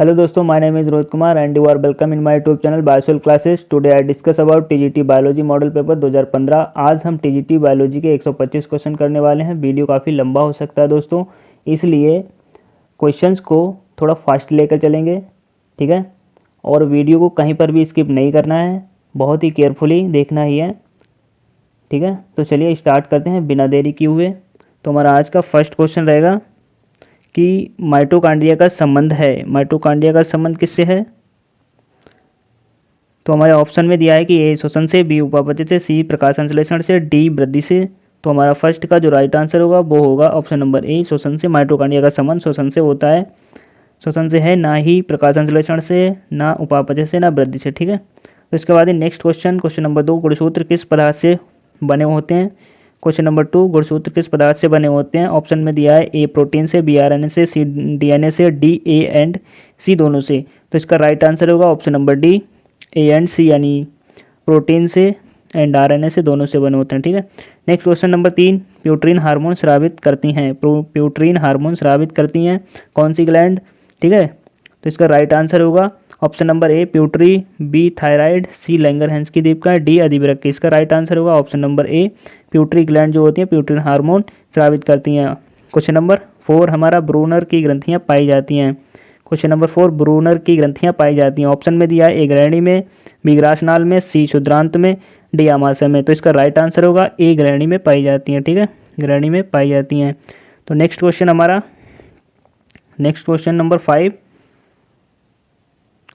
Hello दोस्तों, my name is Rohit Kumar and you are welcome in my YouTube channel Biosol Classes. Today I discuss about TGT biology model paper 2015। आज हम TGT biology के 125 question करने वाले हैं। Video काफ़ी लंबा हो सकता है दोस्तों, इसलिए क्वेश्चंस को थोड़ा फास्ट लेकर चलेंगे, ठीक है। और वीडियो को कहीं पर भी स्किप नहीं करना है, बहुत ही केयरफुली देखना ही है, ठीक है। तो चलिए स्टार्ट करते हैं बिना देरी किए हुए। तो हमारा आज का फर्स्ट क्वेश्चन रहेगा कि माइटोकॉन्ड्रिया का संबंध है। माइटोकॉन्ड्रिया का संबंध किससे है? तो हमारे ऑप्शन में दिया है कि ए श्वसन से, बी उपापचय से, सी प्रकाश संश्लेषण से, डी वृद्धि से। तो हमारा फर्स्ट का जो राइट आंसर होगा वो होगा ऑप्शन नंबर ए, श्वसन से। माइटोकॉन्ड्रिया का संबंध श्वसन से होता है, श्वसन से है, ना ही प्रकाश संश्लेषण से, ना उपापचय से, ना वृद्धि से, ठीक है। तो इसके बाद नेक्स्ट क्वेश्चन नंबर 2, गुणसूत्र किस पदार्थ से बने होते हैं? क्वेश्चन नंबर 2, गुणसूत्र किस पदार्थ से बने होते हैं? ऑप्शन में दिया है ए प्रोटीन से, बी आरएनए से, सी डीएनए से, डी ए एंड सी दोनों से। तो इसका राइट आंसर होगा option number D, A and C, यानी प्रोटीन से एंड आरएनए से, दोनों से बने होते हैं, ठीक है। नेक्स्ट क्वेश्चन नंबर 3, प्यूटरीन हार्मोन स्रावित करती हैं। प्यूटरीन हार्मोन स्रावित करती हैं कौन सी ग्लैंड, ठीक है। तो इसका राइट आंसर होगा option number A pituitary, B thyroid, C Langerhans की दीपिका, डी अधिवृक्क। इसका राइट आंसर होगा option number A, pituitary gland जो होती है प्यूटरीन हार्मोन स्रावित करती हैं। क्वेश्चन नंबर 4 हमारा ब्रूनर की ग्रंथियां पाई जाती हैं। क्वेश्चन नंबर 4, ब्रूनर की ग्रंथियां पाई जाती हैं। ऑप्शन में दिया है ए ग्रैणी में, बी ग्रासनाल में, सी क्षुद्रांत में, डी आमाशय में। तो इसका राइट आंसर होगा ए ग्रैणी में पाई जाती हैं, ठीक है, ग्रैणी में पाई जाती हैं। तो next question number 5,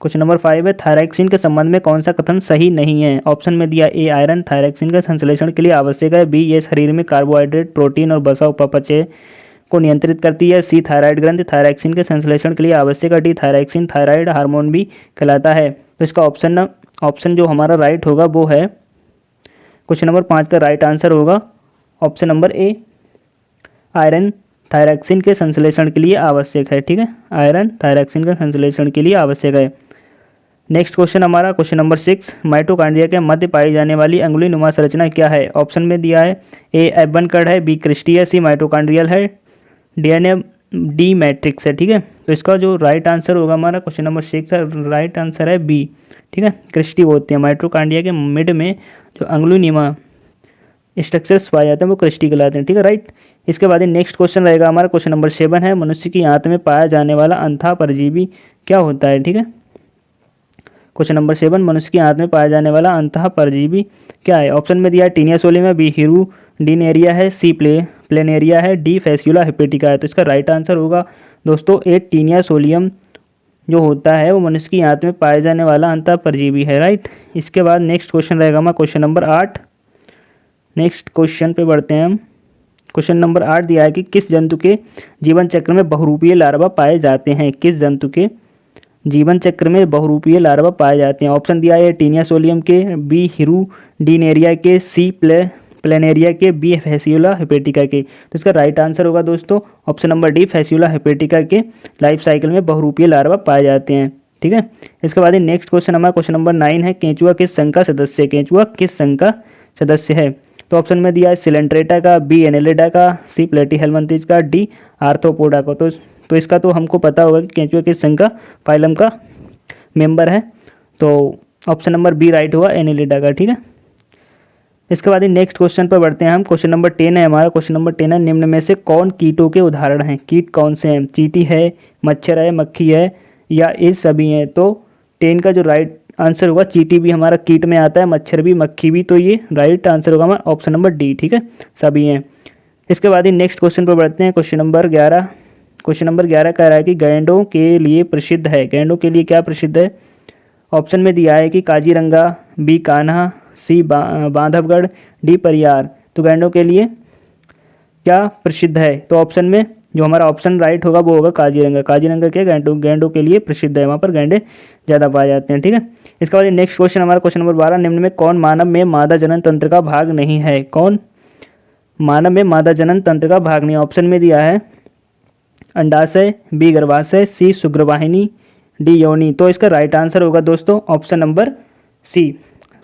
question number 5 है, थायरॉक्सिन के संबंध में कौन सा कथन सही नहीं है? ऑप्शन में दिया ए आयरन थायरॉक्सिन का संश्लेषण के लिए आवश्यक है, बी ये शरीर में कार्बोहाइड्रेट, प्रोटीन और वसा उपापचय को नियंत्रित करती है, सी थायराइड ग्रंथि थायरॉक्सिन के संश्लेषण के लिए आवश्यक है, डी थायरॉक्सिन थायराइड हार्मोन भी कहलाता है। तो इसका ऑप्शन जो हमारा राइट होगा वो है क्वेश्चन नंबर 5 का राइट आंसर होगा ऑप्शन नंबर ए, आयरन थायरॉक्सिन के संश्लेषण के लिए आवश्यक है, ठीक है, आयरन थायरॉक्सिन का संश्लेषण के लिए आवश्यक है। नेक्स्ट क्वेश्चन हमारा क्वेश्चन नंबर 6, माइटोकॉन्ड्रिया के मध्य पाई जाने वाली अंगुली नुमा संरचना क्या है? ऑप्शन में दिया है ए एबन कण है, बी क्रिस्टी है, सी माइटोकॉन्ड्रियल है, डीएनए डी मैट्रिक्स है, ठीक है। तो इसका जो राइट आंसर होगा हमारा क्वेश्चन नंबर 6 का राइट आंसर है बी, ठीक है, क्रिस्टी होती है। माइटोकॉन्ड्रिया के मिड में जो अंगुली नुमा स्ट्रक्चर्स पाए जाते हैं वो क्रिस्टी कहलाते हैं, ठीक है, राइट। इसके बाद नेक्स्ट क्वेश्चन रहेगा हमारा क्वेश्चन नंबर 7 है, मनुष्य की आंत में पाया जाने वाला अंतः परजीवी क्या होता है, ठीक है। क्वेश्चन नंबर 7, मनुष्य की आंत में पाया जाने वाला अंतः परजीवी क्या है? ऑप्शन में दिया है टीनिया सोलियम है, बी हीरुडिनेरिया है, सी प्लेनेरिया है, डी फैस्कुला हेपेटिका है। तो इसका राइट आंसर होगा दोस्तों ए टीनिया सोलियम जो होता है वो मनुष्य की आंत में पाया जाने वाला अंतः परजीवी है, राइट। इसके बाद नेक्स्ट क्वेश्चन रहेगा हमारा क्वेश्चन नंबर 8। नेक्स्ट क्वेश्चन पे बढ़ते हैं हम। क्वेश्चन नंबर 8 दिया है कि किस जंतु के जीवन चक्र में बहुरूपीय लार्वा पाए जाते हैं? किस जंतु के जीवन चक्र में बहुरूपीय लार्वा पाए जाते हैं? ऑप्शन दिया है टीनिया सोलियम के, बी हीरुडिनेरिया के, सी प्लेनेरिया के, बी फैस्कुला हेपेटिका के। तो इसका राइट आंसर होगा दोस्तों ऑप्शन नंबर डी, फैस्कुला हेपेटिका के लाइफ साइकिल में बहुरूपीय लार्वा पाए जाते हैं, ठीक है। इसके बाद नेक्स्ट क्वेश्चन हमारा क्वेश्चन नंबर 9 है, केंचुआ किस संघ का सदस्य है? केंचुआ किस संघ का सदस्य है? तो ऑप्शन में दिया है सिलेंट्रेटा का, बी एनेलिडा का, सी प्लेटीहेल्मिंथेस का, डी आर्थ्रोपोडा का। तो इसका तो हमको पता होगा कि केंचुआ किस संघ का फाइलम का मेंबर है, तो ऑप्शन नंबर बी राइट हुआ, एनेलिडा का, ठीक है। इसके बाद नेक्स्ट क्वेश्चन पर बढ़ते हैं हम। क्वेश्चन नंबर 10 है हमारा, क्वेश्चन नंबर 10 है, निम्न में से कौन कीटों के उदाहरण हैं? कीट कौन से हैं? चींटी है, मच्छर है, मक्खी है, या ये सभी हैं? तो 10 का जो राइट आंसर होगा, चींटी भी हमारा कीट में आता है, मच्छर भी, मक्खी भी, तो ये राइट आंसर होगा हमारा ऑप्शन नंबर डी, ठीक है, सभी हैं। इसके बाद नेक्स्ट क्वेश्चन पर बढ़ते हैं। क्वेश्चन नंबर 11 कह रहा है कि गैंडों के लिए प्रसिद्ध है। गैंडों के लिए क्या प्रसिद्ध है? ऑप्शन में दिया है कि काजीरंगा, बी कान्हा, सी बांधवगढ़, डी परियार। तो गैंडों के लिए क्या प्रसिद्ध है? तो ऑप्शन में जो हमारा ऑप्शन राइट होगा वो होगा काजीरंगा। काजीरंगा क्या गैंडों के लिए प्रसिद्ध है, वहाँ पर गैंडे ज़्यादा पाए जाते हैं, ठीक है। इसके बाद नेक्स्ट क्वेश्चन हमारा क्वेश्चन नंबर 12, निम्न में कौन मानव में मादा जनन तंत्र का भाग नहीं है? कौन मानव में मादा जनन तंत्र का भाग नहीं? ऑप्शन में दिया है अंडाशय, बी गर्भाशय, सी शुक्रवाहिनी, डी योनि। तो इसका राइट आंसर होगा दोस्तों ऑप्शन नंबर सी,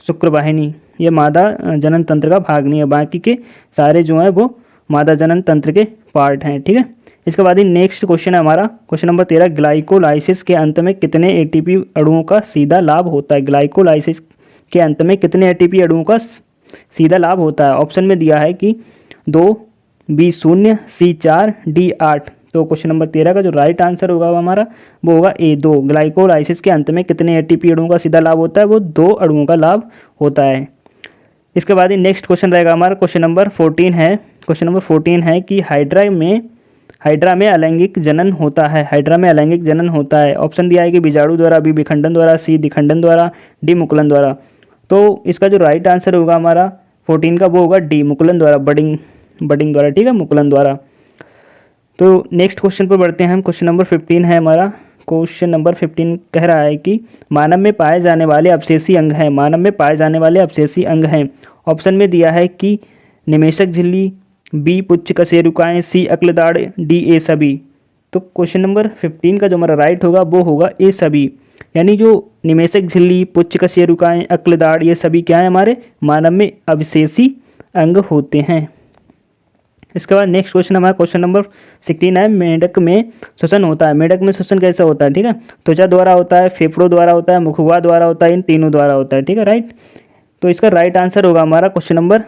शुक्रवाहिनी। ये मादा जनन तंत्र का भाग नहीं है, बाकी के सारे जो हैं वो मादा जनन तंत्र के पार्ट हैं, ठीक है। इसके बाद ही नेक्स्ट क्वेश्चन है हमारा क्वेश्चन नंबर 13, ग्लाइकोलाइसिस के अंत में कितने एटीपी अणुओं का सीधा लाभ होता है। ग्लाइकोलाइसिस के अंत में कितने एटीपी अणुओं का सीधा लाभ होता है। ऑप्शन में दिया है कि 2, बी 0, सी 4, डी 8। तो क्वेश्चन नंबर 13 का जो राइट आंसर होगा वो हमारा वो होगा ए 2। ग्लाइकोलाइसिस के अंत में कितने एटीपी अणुओं का सीधा लाभ होता है, वो 2 अणुओं का लाभ होता है। इसके बाद ही नेक्स्ट क्वेश्चन रहेगा हमारा क्वेश्चन नंबर 14 है। क्वेश्चन नंबर 14 है कि हाइड्रा में अलैंगिक जनन होता है। हाइड्रा में अलैंगिक जनन होता है। ऑप्शन दिया है कि बीजाणु द्वारा, बी विखंडन द्वारा, सी दिखंडन द्वारा, डी मुकुलन द्वारा। तो इसका जो राइट आंसर होगा हमारा 14 का वो होगा डी, मुकुलन द्वारा, बडिंग द्वारा, ठीक है, मुकुलन द्वारा। तो नेक्स्ट क्वेश्चन पर बढ़ते हैं हम। क्वेश्चन नंबर 15 है हमारा। क्वेश्चन नंबर 15 कह रहा है कि मानव में पाए जाने वाले अवशेषी अंग हैं। मानव में पाए जाने वाले अवशेषी अंग हैं। ऑप्शन में दिया है कि निमेशक झिल्ली, बी पुच्छ कशेरुकाएँ, सी अक्लदाड़, डी ए सभी। तो क्वेश्चन नंबर 15 का जो हमारा राइट होगा वो होगा ए सभी, यानी जो निमेशक झिल्ली, पुच्छ कशेरुकाएँ, अक्लदाड़, ये सभी क्या है हमारे मानव में अवशेषी अंग होते हैं। इसके बाद नेक्स्ट क्वेश्चन हमारा क्वेश्चन नंबर 16 है। मेढक में श्वसन होता है। मेढक में श्वसन कैसा होता है, ठीक है, त्वचा द्वारा होता है, फेफड़ों द्वारा होता है, मुखगुहा द्वारा होता है, इन तीनों द्वारा होता है, ठीक है, राइट। तो इसका राइट आंसर होगा हमारा question number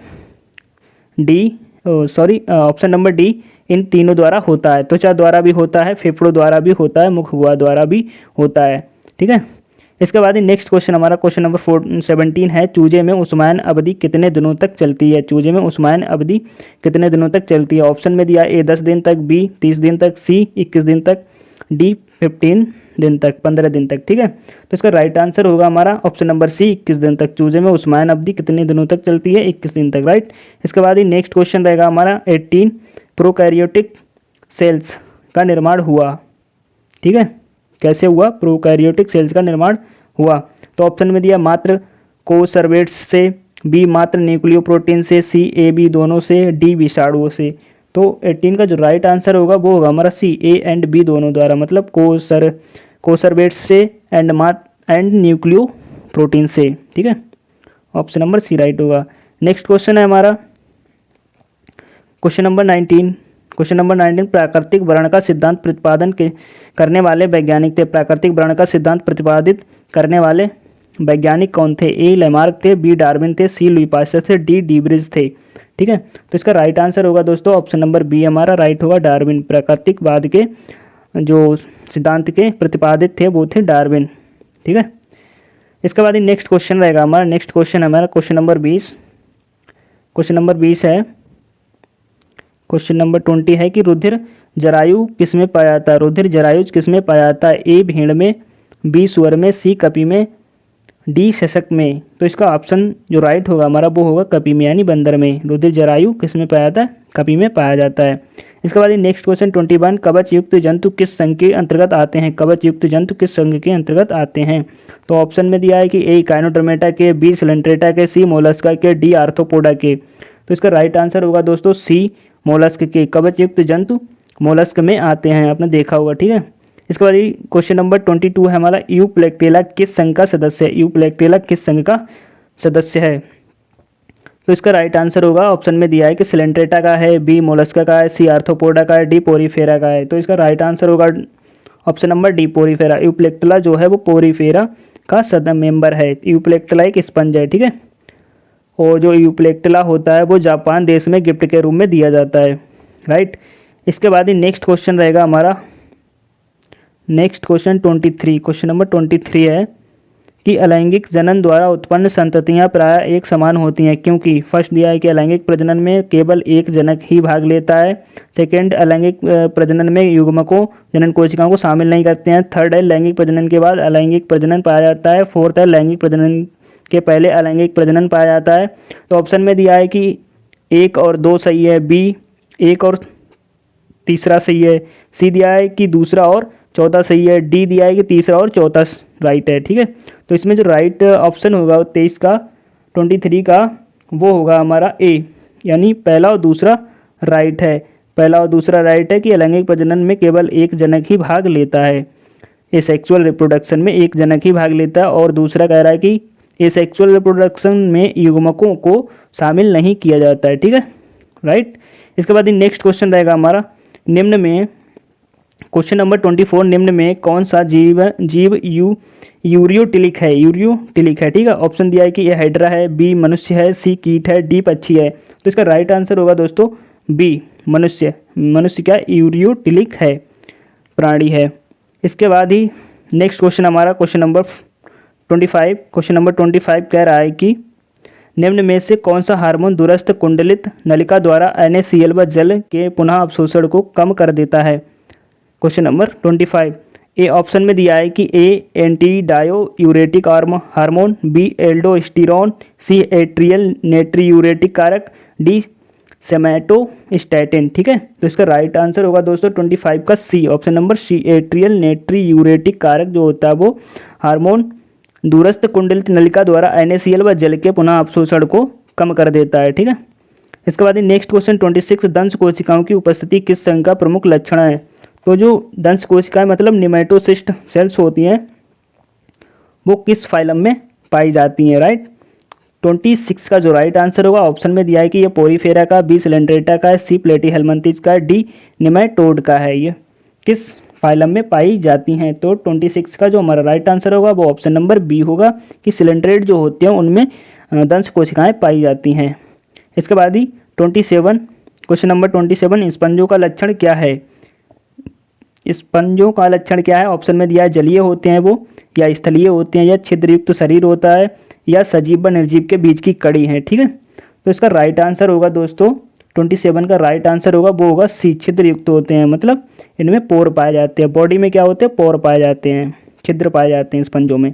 D, option number D, इन तीनों द्वारा होता है। त्वचा द्वारा भी होता है, फेफड़ों द्वारा भी होता है, मुखगुहा द्वारा भी होता है, ठीक है। इसके बाद ही नेक्स्ट क्वेश्चन हमारा क्वेश्चन नंबर 17 है। चूजे में ऊष्मायन अवधि कितने दिनों तक चलती है। चूजे में ऊष्मायन अवधि कितने दिनों तक चलती है। ऑप्शन में दिया ए 10 दिन तक, बी 30 दिन तक, सी 21 दिन तक, डी 15 दिन तक, 15 दिन तक, ठीक है। तो इसका राइट आंसर होगा हमारा ऑप्शन नंबर सी, 21 दिन तक। चूजे में ऊष्मायन अवधि कितने दिनों तक चलती है, 21 दिन तक, राइट। इसके बाद ही नेक्स्ट क्वेश्चन रहेगा हमारा 18, प्रोकैरियोटिक सेल्स का निर्माण हुआ, ठीक है, कैसे हुआ, प्रोकैरियोटिक सेल्स का निर्माण हुआ। तो ऑप्शन में दिया मात्र कोसर्वेट्स से, बी मात्र न्यूक्लियोप्रोटीन से, सी ए बी दोनों से, डी विषाणुओं से। तो 18 का जो राइट आंसर होगा वो होगा हमारा सी, ए एंड बी दोनों द्वारा, मतलब कोसर्वेट्स से एंड न्यूक्लियो प्रोटीन से, ठीक है। ऑप्शन नंबर सी राइट होगा। नेक्स्ट क्वेश्चन है हमारा क्वेश्चन नंबर 19। क्वेश्चन नंबर 19, प्राकृतिक वर्ण का सिद्धांत प्रतिपादन करने वाले वैज्ञानिक थे। प्राकृतिक वर्ण का सिद्धांत प्रतिपादित करने वाले वैज्ञानिक कौन थे। ए लेमार्क थे, बी डार्विन थे, सी लुई पास्चर थे, डी डीब्रिज थे, ठीक है। तो इसका राइट आंसर होगा दोस्तों ऑप्शन नंबर बी हमारा राइट होगा, डार्विन। प्राकृतिकवाद के जो सिद्धांत के प्रतिपादित थे वो थे डार्विन, ठीक है। इसके बाद ही नेक्स्ट क्वेश्चन रहेगा हमारा। नेक्स्ट क्वेश्चन हमारा क्वेश्चन नंबर 20। क्वेश्चन नंबर 20 है। क्वेश्चन नंबर 20 है कि रुधिर जरायु किस में पाया जाता है। रुधिर जरायु किस में पाया जाता है। ए भेड़ में, बी सुअर में, सी कपी में, डी शशक में। तो इसका ऑप्शन जो राइट होगा हमारा वो होगा कपी में, यानी बंदर में। रुधिर जरायु किस में पाया जाता है, कपी में पाया जाता है। इसके बाद नेक्स्ट क्वेश्चन 21, कवच युक्त जंतु किस संघ के अंतर्गत आते हैं। कवच युक्त जंतु किस संघ के अंतर्गत आते हैं। तो ऑप्शन में दिया है कि ए काइनोडर्मेटा के, बी सिलेंट्रेटा के, सी मोलस्का के, डी आर्थ्रोपोडा के। तो इसका राइट आंसर होगा दोस्तों सी, मोलस्क के। कवच युक्त जंतु मोलस्क में आते हैं, आपने देखा होगा, ठीक है। इसके बाद क्वेश्चन नंबर 22 है हमारा, यूप्लेक्टेला किस संघ का सदस्य है। यूप्लेक्टेला किस संघ का सदस्य है। तो इसका राइट आंसर होगा ऑप्शन में दिया है कि सिलेंट्रेटा का है, बी मोलस्का का है, सी आर्थ्रोपोडा का है, डी पोरीफेरा का है। तो इसका राइट आंसर होगा option number D Porifera. Euplectella जो है वो पोरीफेरा का सदस्य मेंबर है। यूप्लेक्टेला एक स्पंज है, ठीक है, और जो यूप्लेक्टेला होता है वो जापान देश में गिफ्ट के रूप में दिया जाता है, राइट। इसके बाद ही नेक्स्ट क्वेश्चन रहेगा हमारा नेक्स्ट क्वेश्चन 23। क्वेश्चन नंबर 23 है कि अलैंगिक जनन द्वारा उत्पन्न संततियां प्रायः एक समान होती हैं, क्योंकि फर्स्ट दिया है कि अलैंगिक प्रजनन में केवल एक जनक ही भाग लेता है। सेकेंड, अलैंगिक प्रजनन में युग्मकों जनन कोशिकाओं को शामिल नहीं करते हैं। थर्ड है, लैंगिक प्रजनन के बाद अलैंगिक प्रजनन पाया जाता है। फोर्थ है, लैंगिक प्रजनन के पहले अलैंगिक प्रजनन पाया जाता है। तो ऑप्शन में दिया है कि 1 और 2 सही है, बी 1 और तीसरा सही है, सी दिया है कि दूसरा और चौथा सही है, डी दिया है कि तीसरा और चौथा राइट है, ठीक है। तो इसमें जो राइट ऑप्शन होगा 23 का 23 का वो होगा हमारा ए, यानी पहला और दूसरा राइट है। पहला और दूसरा राइट है कि अलैंगिक प्रजनन में केवल एक जनक ही भाग लेता है। एसेक्सुअल रिप्रोडक्शन में एक जनक ही भाग लेता है, और दूसरा कह रहा है कि एसेक्सुअल रिप्रोडक्शन में युग्मकों को शामिल नहीं किया जाता है, ठीक है, राइट। इसके बाद नेक्स्ट क्वेश्चन रहेगा हमारा, निम्न में क्वेश्चन नंबर 24, निम्न में कौन सा जीव यूरियोटिलिक है? यूरियोटिलिक है, ठीक है। ऑप्शन दिया है कि ए हाइड्रा है, बी मनुष्य है, सी कीट है, डी पक्षी है। तो इसका राइट आंसर होगा दोस्तों बी मनुष्य। मनुष्य क्या यूरियोटिलिक है, प्राणी है। इसके बाद ही नेक्स्ट क्वेश्चन हमारा क्वेश्चन नंबर 25। क्वेश्चन नंबर 25 कह रहा है कि निम्न में से कौन सा हार्मोन दूरस्थ कुंडलित नलिका द्वारा NaCl व जल के पुनः अवशोषण को कम कर देता है? Question number 25। ए ऑप्शन में दिया है कि ए एंटीडायोयूरेटिक हार्मोन, बी एल्डोस्टेरोन, सी एट्रियल नेट्रियूरेटिक कारक, डी सेमेटोस्टैटिन, ठीक है। तो इसका राइट आंसर होगा दोस्तों 25 का सी, ऑप्शन नंबर सी, एट्रियल नेट्रियूरेटिक कारक जो होता है वो हार्मोन दूरस्थ कुंडलित नलिका द्वारा NaCl व जल के पुनः अवशोषण को कम कर देता है, ठीक है। इसके बाद नेक्स्ट क्वेश्चन 26, दंश कोशिकाओं की उपस्थिति किस संघ का प्रमुख लक्षण है? तो जो दंश कोशिकाएं मतलब निमेटोसिस्ट सेल्स होती हैं वो किस फाइलम में पाई जाती हैं? राइट। 26 का जो राइट आंसर होगा ऑप्शन में दिया है कि ये पोरीफेरा का, बी सिलेंड्रेटा का है, सी प्लेटीहेल्मिंथेस का, डी निमेटोड का है। ये किस फाइलम में पाई जाती हैं? तो 26 का जो हमारा राइट आंसर होगा वो ऑप्शन नंबर बी होगा कि सिलेंड्रेट जो होते हैं उनमें दंश कोशिकाएं पाई जाती हैं। इसके बाद ही 27, क्वेश्चन नंबर 27, स्पंजों का लक्षण क्या है? स्पंजों का लक्षण क्या है? ऑप्शन में दिया है जलीय होते हैं वो, या स्थलीय होते हैं, या छिद्रयुक्त शरीर होता है, या सजीव व निर्जीव के बीच की कड़ी है, ठीक है। तो इसका राइट आंसर होगा दोस्तों 27 का राइट आंसर होगा वो होगा सी, छिद्रयुक्त होते हैं, मतलब इनमें पोर पाए जाते हैं। बॉडी में क्या होते हैं? पोर पाए जाते हैं, छिद्र पाए जाते हैं स्पंजों में,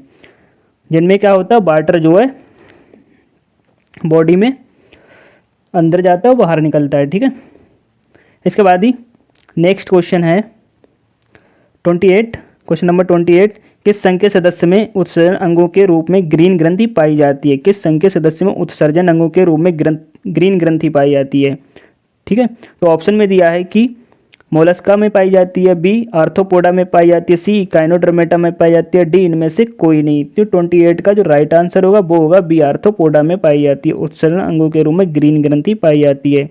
जिनमें क्या होता है वाटर जो है बॉडी में अंदर जाता है बाहर निकलता है, ठीक है। इसके बाद ही नेक्स्ट क्वेश्चन है 28, क्वेश्चन नंबर 28, किस संघ के सदस्य में उत्सर्जन अंगों के रूप में ग्रीन ग्रंथि पाई जाती है? किस संघ के सदस्य में उत्सर्जन अंगों के रूप में ग्रीन ग्रंथि पाई जाती है, ठीक है। तो ऑप्शन में दिया है कि मोलस्का में पाई जाती है, बी आर्थ्रोपोडा में पाई जाती है, सी काइनोडर्मेटा में पाई जाती है, डी इनमें से कोई नहीं। तो 28 का जो राइट आंसर होगा वो होगा बी आर्थ्रोपोडा में पाई जाती है, उत्सर्जन अंगों के रूप में ग्रीन ग्रंथि पाई जाती है।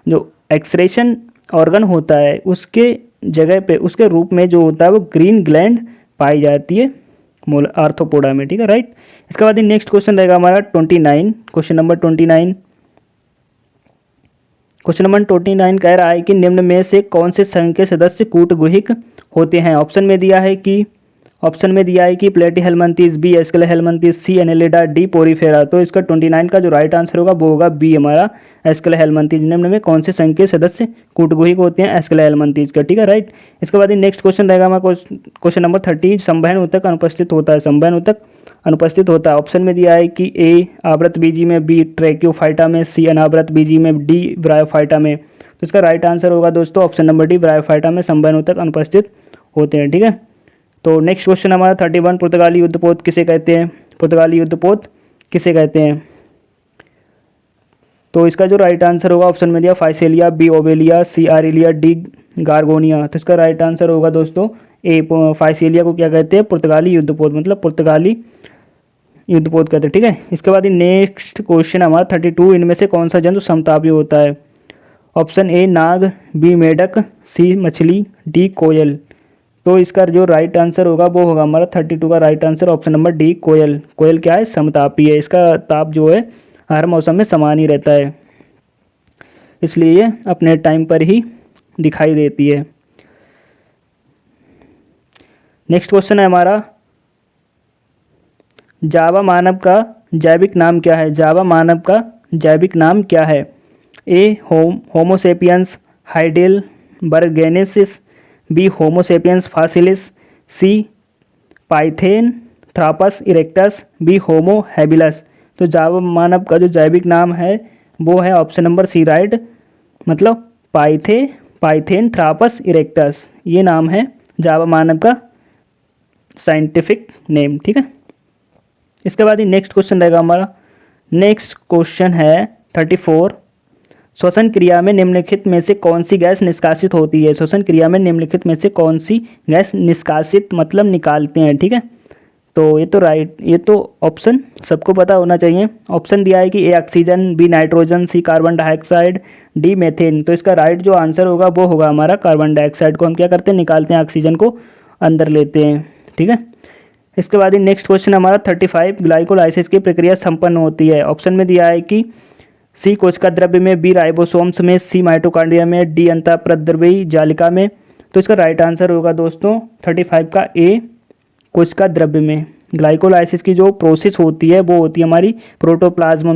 जो एक्सक्रीशन ऑर्गन होता है उसके जगह पे उसके रूप में जो होता है वो ग्रीन ग्लैंड पाई जाती है आर्थ्रोपोडा में, ठीक है, राइट। इसके बाद नेक्स्ट क्वेश्चन रहेगा हमारा 29, क्वेश्चन नंबर 29। क्वेश्चन नंबर 29 कह रहा है कि निम्न में से कौन से संघ के सदस्य कूटगुहिक होते हैं? ऑप्शन में दिया है कि प्लेटीहेल्मिंथेस, बी एस्केलेहेल्मिंथेस, सी एनेलिडा, डी पोरीफेरा। तो इसका 29 का जो राइट आंसर होगा वो होगा बी हमारा एस्केलेहेल्मिंथेस। निम्न में कौन से संघ के सदस्य कूटगुहिक होते हैं? एस्केलेहेल्मिंथेस का, ठीक है, राइट। इसके बाद नेक्स्ट क्वेश्चन रहेगा हमारा क्वेश्चन नंबर 30, संवहन ऊतक अनुपस्थित होता है। संवहन ऊतक अनुपस्थित होता है। ऑप्शन में दिया है कि ए आवृत बीजी में, बी ट्रैक्योफाइटा में, सी अनावृत बीजी में, डी ब्रायोफाइटा में। तो इसका राइट आंसर होगा दोस्तों ऑप्शन नंबर डी ब्रायोफाइटा में संवहन ऊतक अनुपस्थित होते हैं, ठीक है। तो नेक्स्ट क्वेश्चन हमारा 31, पुर्तगाली युद्धपोत किसे कहते हैं? पुर्तगाली युद्धपोत किसे कहते हैं? तो इसका जो राइट आंसर होगा ऑप्शन में दिया फाइसेलिया, बी ओवेलिया, सी आरेलिया, डी गार्गोनिया। तो इसका राइट आंसर होगा दोस्तों ए फाइसेलिया को क्या कहते हैं? पुर्तगाली युद्धपोत, मतलब पुर्तगाली युद्धपोत कहते हैं, ठीक है। इसके बाद नेक्स्ट क्वेश्चन हमारा 32, इनमें से कौन सा जंतु समतापी होता है? ऑप्शन ए नाग, बी मेढक, सी मछली, डी कोयल। तो इसका जो राइट आंसर होगा वो होगा हमारा 32 का right answer option number D कोयल। कोयल क्या है? समतापी है, इसका ताप जो है हर मौसम में समान ही रहता है, इसलिए ये अपने टाइम पर ही दिखाई देती है। नेक्स्ट क्वेश्चन है हमारा, जावा मानव का जैविक नाम क्या है? जावा मानव का जैविक नाम क्या है? ए होमोसेपियंस हाइडेलबर्गेनेसिस, बी होमोसेपियंस फासिलिस, सी पाइथेनथ्रापस इरेक्टस, बी होमो हैबिलस। तो जावा मानव का जो जैविक नाम है वो है ऑप्शन नंबर सी, राइट, मतलब पाइथेनथ्रापस इरेक्टस, ये नाम है जावा मानव का साइंटिफिक नेम, ठीक है। इसके बाद ही नेक्स्ट क्वेश्चन रहेगा हमारा, नेक्स्ट क्वेश्चन है 34, श्वसन क्रिया में निम्नलिखित में से कौन सी गैस निष्कासित होती है? श्वसन क्रिया में निम्नलिखित में से कौन सी गैस निष्कासित मतलब निकालते हैं, ठीक है। तो ये तो ऑप्शन सबको पता होना चाहिए। ऑप्शन दिया है कि A oxygen, B nitrogen, C carbon dioxide, D methane. तो इसका राइट जो आंसर होगा वो होगा हमारा कार्बन डाइऑक्साइड को हम क्या करते हैं, निकालते हैं, ऑक्सीजन को अंदर लेते हैं। ठीक है। इसके बाद नेक्स्ट क्वेश्चन हमारा 35, ग्लाइकोलाइसिस की प्रक्रिया संपन्न होती है। ऑप्शन में दिया है कि सी कोशिका द्रव्य में, बी राइबोसोम्स में, सी माइटोकॉन्ड्रिया में, डी अंतःप्रद्रवी जालिका में। तो इसका राइट आंसर होगा दोस्तों 35 का ए, कोशिका द्रव्य में। ग्लाइकोलाइसिस की जो प्रोसेस होती है वो होती है हमारी प्रोटोप्लाज्म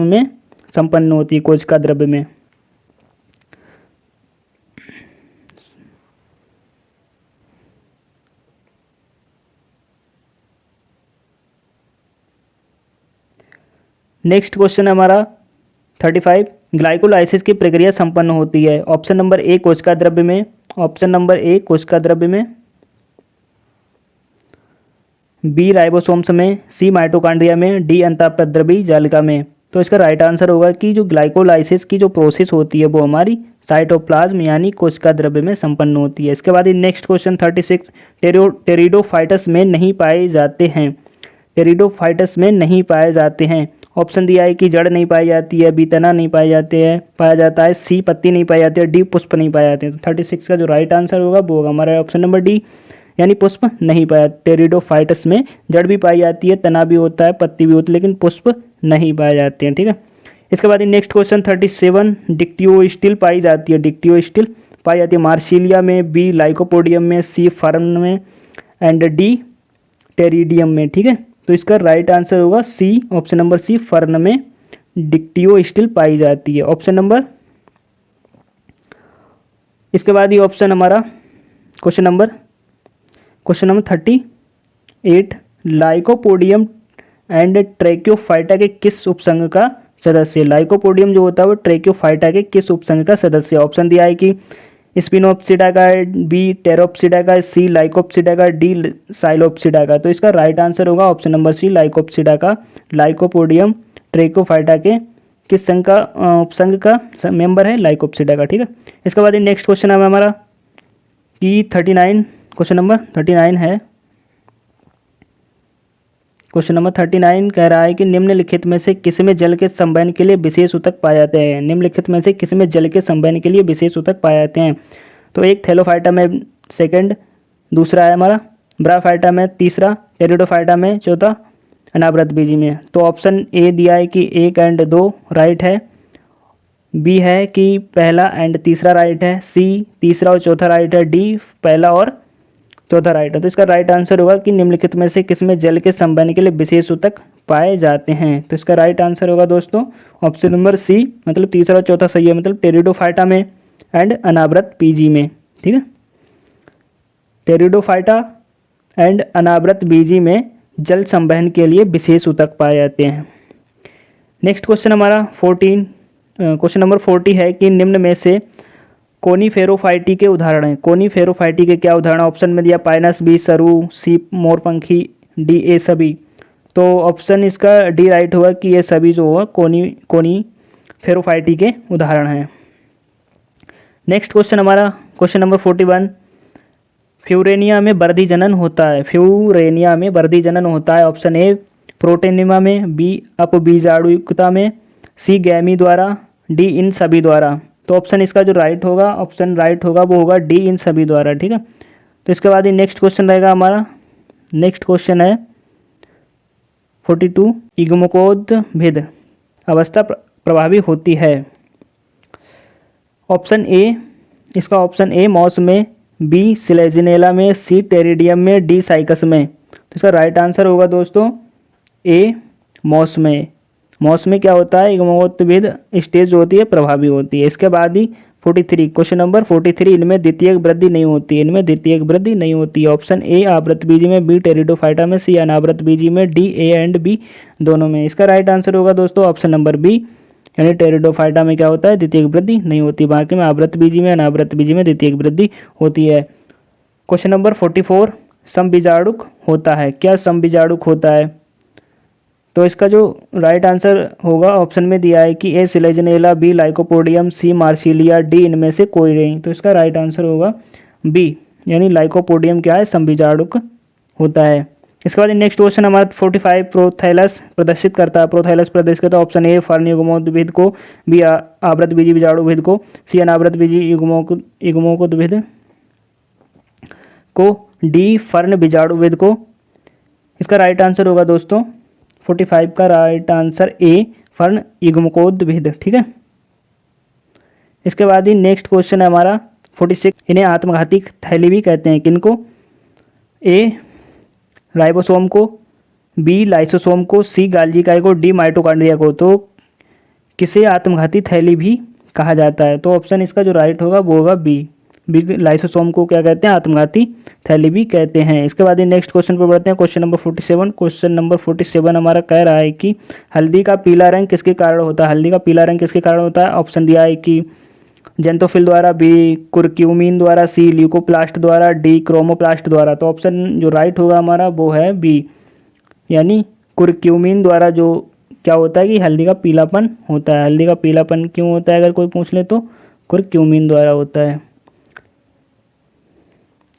में संपन्न होती है, कोशिका द्रव्य में। नेक्स्ट क्वेश्चन हमारा 35, ग्लाइकोलाइसिस की प्रक्रिया संपन्न होती है। ऑप्शन नंबर ए कोशिका द्रव्य में, ऑप्शन नंबर ए कोशिका द्रव्य में, बी राइबोसोम्स में, सी माइटोकॉन्ड्रिया में, डी अंतःप्रद्रवी जालिका में। तो इसका राइट आंसर होगा कि जो ग्लाइकोलाइसिस की जो प्रोसेस होती है वो हमारी साइटोप्लाज्म यानी कोशिका द्रव्य में संपन्न होती है। इसके बाद नेक्स्ट क्वेश्चन 36, टेरिडोफाइटस में नहीं पाए जाते हैं। टेरिडोफाइटस में नहीं पाए जाते हैं। ऑप्शन दिया है कि जड़ नहीं पाई जाती है, बी तना नहीं पाया जाता है, सी पत्ती नहीं पाई जाती है, डी पुष्प नहीं पाए जाते हैं। तो 36 का जो राइट आंसर होगा वो होगा हमारा ऑप्शन नंबर डी, यानी पुष्प नहीं पाया। टेरिडोफाइटस में जड़ भी पाई जाती है, तना भी होता है, पत्ती भी होती है, लेकिन पुष्प नहीं पाए जाते हैं। ठीक है। इसके बाद नेक्स्ट क्वेश्चन 37, डिक्टियोस्टिल पाई जाती है। डिक्टियोस्टिल पाई जाती है मार्सिलिया में, बी लाइकोपोडियम में, सी फर्न में एंड डी टेरिडियम में। ठीक है। तो इसका राइट आंसर होगा सी, ऑप्शन नंबर सी, फर्न में डिक्टियोस्टिल पाई जाती है। ऑप्शन नंबर, इसके बाद ये ऑप्शन हमारा क्वेश्चन नंबर 38, लाइकोपोडियम एंड ट्रैकियोफाइटा के किस उपसंग का सदस्य। लाइकोपोडियम जो होता है वो ट्रैकियोफाइटा के किस उपसंग का सदस्य। ऑप्शन दिया है कि स्पिनोप्सिडा का, बी टेरोप्सिडा का, सी लाइकोप्सिडा का, डी साइलोप्सिडा का। तो इसका राइट आंसर होगा ऑप्शन नंबर सी, लाइकोप्सिडा का। लाइकोपोडियम ट्रैकियोफाइटा के किस संघ का उपसंग का मेंबर है, लाइकोप्सिडा का। ठीक है। इसके बाद नेक्स्ट क्वेश्चन है हमारा कि 39, क्वेश्चन नंबर 39 है। क्वेश्चन नंबर 39 कह रहा है कि निम्नलिखित में से किसमें जल के संवहन के लिए विशेष ऊतक पाए जाते हैं। निम्नलिखित में से किसमें जल के संवहन के लिए विशेष ऊतक पाए जाते हैं। तो एक थैलोफाइटा में, सेकंड, दूसरा है हमारा ब्राफाइटा में, तीसरा टेरिडोफाइटा में, चौथा अनावृत बीजी में। तो ऑप्शन ए दिया है कि 1 एंड 2 राइट है, बी है कि पहला एंड तीसरा राइट है, सी तीसरा और चौथा राइट है, डी पहला और चौथा राइट है। तो इसका राइट आंसर होगा कि निम्नलिखित में से किसमें जल के संवहन के लिए विशेष ऊतक पाए जाते हैं। तो इसका राइट आंसर होगा दोस्तों ऑप्शन नंबर सी, मतलब तीसरा और चौथा सही है, मतलब टेरिडोफाइटा में एंड अनावृत बीजी में। ठीक है। टेरिडोफाइटा एंड अनावृत बीजी में जल संवहन के लिए विशेष ऊतक पाए जाते हैं। नेक्स्ट क्वेश्चन हमारा 14, क्वेश्चन नंबर 40 है कि निम्न में से कोनीफेरोफाइटी के उदाहरण हैं। कोनीफेरोफाइटी के क्या उदाहरण? ऑप्शन में दिया पाइनस, बी सरू, सी मोरपंखी, डी ए सभी। तो ऑप्शन इसका डी राइट होगा कि ये सभी जो होगा कोनीफेरोफाइटी के उदाहरण हैं। नेक्स्ट क्वेश्चन हमारा क्वेश्चन नंबर 41, फ्यूरेनिया में वर्धी जनन होता है। फ्यूरेनिया में वर्धी जनन होता है। ऑप्शन ए प्रोटेनिमा में, बी अपबीजाणुयुक्ता में, सी गैमी द्वारा, डी इन सभी द्वारा। तो ऑप्शन इसका जो राइट होगा, ऑप्शन राइट होगा वो होगा डी इन सभी द्वारा। ठीक है। तो इसके बाद ही नेक्स्ट क्वेश्चन रहेगा हमारा, नेक्स्ट क्वेश्चन है 42, इग्मोकोद्भिद अवस्था प्रभावी होती है। ऑप्शन ए, इसका ऑप्शन ए मॉस में, बी सिलेजिनेला में, सी टेरिडियम में, डी साइकस में। तो इसका राइट आंसर होगा दोस्तों ए मॉस में। मॉस में क्या होता है, इग्मोकोद्भिद स्टेज जो होती है प्रभावी होती है। इसके बाद ही 43, क्वेश्चन नंबर 43, इनमें द्वितीयक वृद्धि नहीं होती है। इनमें द्वितीयक वृद्धि नहीं होती है। ऑप्शन ए आवृत बीजी में, बी टेरिडोफाइटा में, सी अनावृत बीजी में, डी ए एंड बी दोनों में। इसका राइट आंसर होगा दोस्तों ऑप्शन नंबर बी, यानी टेरिडोफाइटा में क्या होता है, द्वितीयक वृद्धि नहीं होती। बाकी में आवृत बीजी में, अनावृत बीजी में द्वितीयक वृद्धि होती है। क्वेश्चन नंबर 44, समबीजाणुक होता है। क्या समबीजाणुक होता है? तो इसका जो राइट आंसर होगा ऑप्शन में दिया है कि ए सिलेजिनेला, बी लाइकोपोडियम, सी मार्सिलिया, डी इनमें से कोई नहीं। तो इसका राइट आंसर होगा बी, यानी लाइकोपोडियम क्या है, समबीजाणुक होता है। इसके बाद नेक्स्ट क्वेश्चन हमारा 45 प्रोथैलस प्रदर्शित करता है। प्रोथैलस प्रदर्शित करता है ऑप्शन ए फर्न युग्मोद्भिद को, बी आवृत बीजी बीजाणुभिद को, सी अनावृत बीजी युग्मोद्भिद को, डी फर्न बीजाणुभिद को। इसका राइट आंसर होगा दोस्तों 45 का राइट आंसर ए फर्न युग्मकोद्भिद। ठीक है। इसके बाद ही नेक्स्ट क्वेश्चन है हमारा 46, इन्हें आत्मघाती थैली भी कहते हैं, किनको? ए राइबोसोम को, बी लाइसोसोम को, सी गाल्जी इकाई को, डी माइटोकॉन्ड्रिया को। तो किसे आत्मघाती थैली भी कहा जाता है? तो ऑप्शन इसका जो राइट होगा वो होगा बी लाइसोसोम को क्या कहते हैं? आत्मघाती थैली भी कहते हैं। इसके बाद नेक्स्ट क्वेश्चन पर बढ़ते हैं, क्वेश्चन नंबर 47। क्वेश्चन नंबर 47 हमारा कह रहा है कि हल्दी का पीला रंग किसके कारण होता है? हल्दी का पीला रंग किसके कारण होता है? ऑप्शन दिया है कि जेंथोफिल द्वारा, बी कुरक्यूमिन द्वारा, सी ल्यूकोप्लास्ट द्वारा, डी क्रोमोप्लास्ट द्वारा। तो ऑप्शन जो राइट होगा हमारा वो है बी, यानी कुरक्यूमिन द्वारा जो क्या होता है कि हल्दी का पीलापन होता है। हल्दी का पीलापन क्यों होता है अगर कोई पूछ ले तो कुरक्यूमिन द्वारा होता है।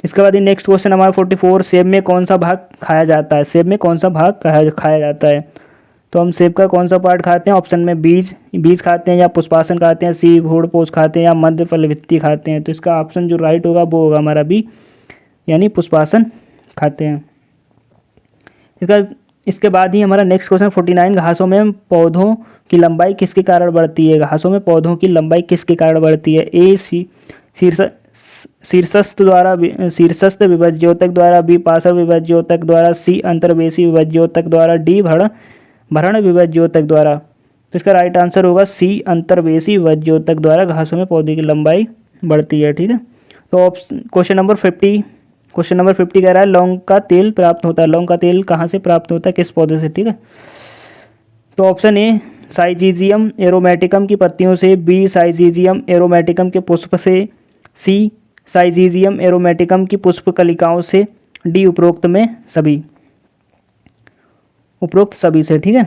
इसके बाद नेक्स्ट क्वेश्चन हमारा 44, सेब में कौन सा भाग खाया जाता है? सेब में कौन सा भाग खाया जाता है? तो हम सेब का कौन सा पार्ट खाते हैं? ऑप्शन में बीज खाते हैं, या पुष्पासन खाते हैं, सी भूणपोष खाते हैं, या मध्य फलभित्ति खाते हैं। तो इसका ऑप्शन जो राइट होगा वो होगा हमारा बी, यानी पुष्पासन खाते हैं। इसके बाद ही हमारा नेक्स्ट क्वेश्चन 49, घासों में पौधों की लंबाई किसके कारण बढ़ती है? घासों में पौधों की लंबाई किसके कारण बढ़ती है? ए शीर्षस्थ विभज्योतक द्वारा, बी पार्श्व विभज्योतक द्वारा, सी अंतर्वेशी विभज्योतक द्वारा, डी भरण विभज्योतक द्वारा। तो इसका राइट आंसर होगा सी अंतर्वेशी विभज्योतक द्वारा घासों में पौधे की लंबाई बढ़ती है। ठीक है। तो क्वेश्चन नंबर 50 कह रहा है लौंग का तेल प्राप्त होता है। लौंग का तेल कहाँ से प्राप्त होता है? किस पौधे से? ठीक है। तो ऑप्शन ए साइजीजियम एरोमेटिकम की पत्तियों से, बी साइजीजियम एरोमेटिकम के पुष्प से, सी साइजीजियम एरोमेटिकम की पुष्प कलिकाओं से, डी उपरोक्त सभी से। ठीक है।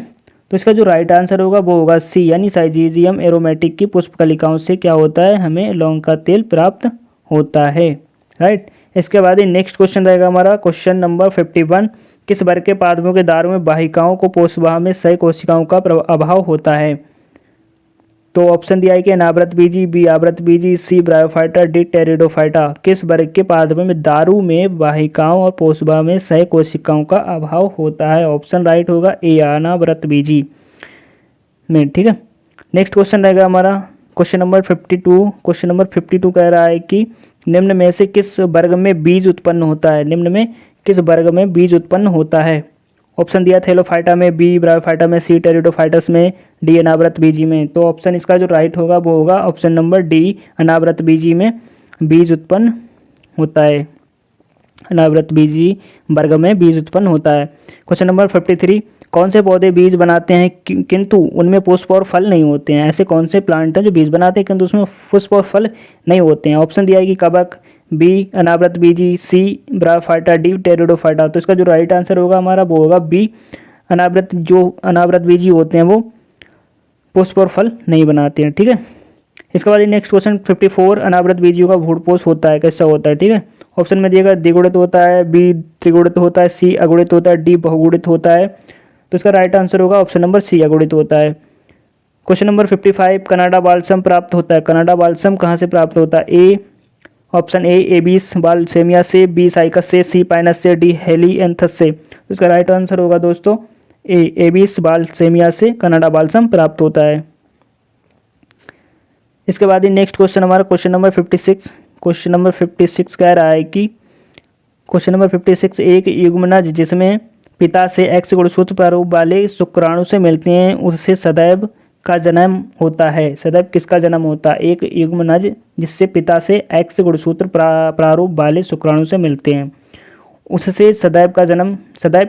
तो इसका जो राइट आंसर होगा वो होगा सी, यानी साइजीजियम एरोमेटिक की पुष्प कलिकाओं से क्या होता है? हमें लौंग का तेल प्राप्त होता है। राइट। इसके बाद नेक्स्ट क्वेश्चन रहेगा हमारा क्वेश्चन नंबर 51, किस वर्ग के पादपों के दारों में वाहिकाओं को पोषवाह में सह कोशिकाओं का अभाव होता है? तो ऑप्शन दिया है कि अनावृत बीजी, बी आवृत बीजी, सी ब्रायोफाइटा, डी टेरिडोफाइटा। किस वर्ग के पादपों में दारू में वाहिकाओं और पोषवाह में सह कोशिकाओं का अभाव होता है? ऑप्शन राइट होगा ए अनावृत बीजी में। ठीक है। नेक्स्ट क्वेश्चन रहेगा हमारा क्वेश्चन नंबर 52। क्वेश्चन नंबर 52 कह रहा है कि निम्न में से किस वर्ग में बीज उत्पन्न होता है? निम्न में किस वर्ग में बीज उत्पन्न होता है? ऑप्शन दिया थैलोफाइटा में, बी ब्रायोफाइटा में, सी टेरिडोफाइटस में, डी अनावृत बीजी में। तो ऑप्शन इसका जो राइट होगा वो होगा ऑप्शन नंबर डी, अनावृत बीजी में बीज उत्पन्न होता है। अनावृत बीजी वर्ग में बीज उत्पन्न होता है। क्वेश्चन नंबर 53, कौन से पौधे बीज बनाते हैं किंतु उनमें पुष्प और फल नहीं होते हैं? ऐसे कौन से प्लांट हैं जो बीज बनाते हैं किंतु उसमें पुष्प और फल नहीं होते हैं? ऑप्शन दिया है कि कवक, बी अनावृत बीजी, सी ब्रायोफाइटा, डी टेरिडोफाइटा। तो इसका जो राइट आंसर होगा हमारा वो होगा बी, अनावृत बीजी होते हैं वो पुष्प और फल नहीं बनाते हैं। ठीक है। इसके बाद नेक्स्ट क्वेश्चन 54, अनावृत बीजियों का भूणपोष होता है, कैसा होता है? ठीक है। ऑप्शन में दिएगा द्विगुणित होता है, बी त्रिगुणित होता है, सी अगुणित होता है, डी बहुगुणित होता है। तो इसका राइट आंसर होगा ऑप्शन नंबर सी, अगुणित होता है। क्वेश्चन नंबर 55, कनाडा बाल्सम प्राप्त होता है। कनाडा बाल्सम कहाँ से प्राप्त होता है? ए ऑप्शन ए एबीस बालसेमिया से, बी साइकस से, सी पाइनस से, डी हेलिएंथस से। तो इसका राइट आंसर होगा दोस्तों ए एबीस बालसेमिया से कनाडा बाल्सम प्राप्त होता है। इसके बाद ही नेक्स्ट क्वेश्चन हमारा क्वेश्चन नंबर 56। क्वेश्चन नंबर 56 कह रहा है कि क्वेश्चन नंबर 56, एक युग्मनज जिसमें पिता से एक्स गुणसूत्र प्रारूप वाले शुक्राणु से मिलते हैं उससे सदैव का जन्म होता है। सदैव किसका जन्म होता है? एक युग्मनज जिससे पिता से एक्स गुणसूत्र प्रारूप वाले शुक्राणु से मिलते हैं उससे सदैव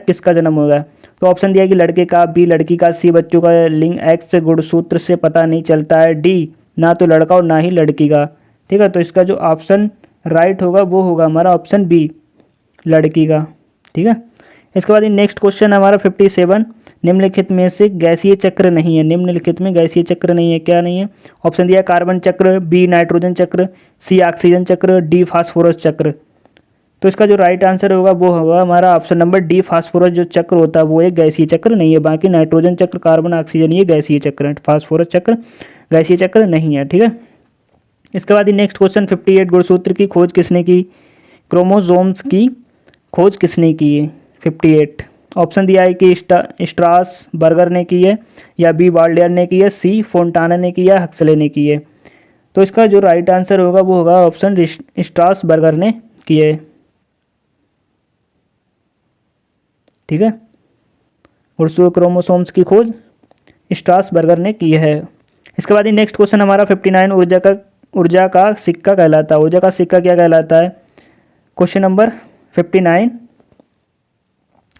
किसका जन्म होगा? तो ऑप्शन दिया कि लड़के का, बी लड़की का, सी बच्चों का लिंग एक्स गुणसूत्र से पता नहीं चलता है, डी ना तो लड़का और ना ही लड़की का। ठीक है। तो इसका जो ऑप्शन राइट होगा वो होगा हमारा ऑप्शन बी, लड़की का। ठीक है। इसके बाद नेक्स्ट क्वेश्चन हमारा 57, निम्नलिखित में से गैसीय चक्र नहीं है। निम्नलिखित में गैसीय चक्र नहीं है, क्या नहीं है? ऑप्शन दिया कार्बन चक्र, बी नाइट्रोजन चक्र, सी ऑक्सीजन चक्र, डी फास्फोरस चक्र। तो इसका जो राइट आंसर होगा वो होगा हमारा ऑप्शन नंबर डी, फास्फोरस जो चक्र होता है वो एक गैसीय चक्र नहीं है। बाकी नाइट्रोजन चक्र, कार्बन, ऑक्सीजन ये गैसीय चक्र है, फास्फोरस चक्र गैसीय चक्र नहीं है। ठीक है, इसके बाद ही नेक्स्ट क्वेश्चन 58 गुणसूत्र की खोज किसने की? क्रोमोसोम्स की खोज किसने की है? 58 ऑप्शन दिया है कि स्ट्रास बर्गर ने की है, या बी वाल्डेयर ने की है, सी फोंटाना ने की है, हक्सले ने की है। तो इसका जो राइट आंसर होगा वो होगा ऑप्शन स्ट्रास बर्गर ने की है। ठीक है, गुणसूत्र क्रोमोसोम्स की खोज स्ट्रास बर्गर ने की है। इसके बाद ही नेक्स्ट क्वेश्चन हमारा 59 ऊर्जा का सिक्का कहलाता है। ऊर्जा का सिक्का क्या कहलाता है? क्वेश्चन नंबर 59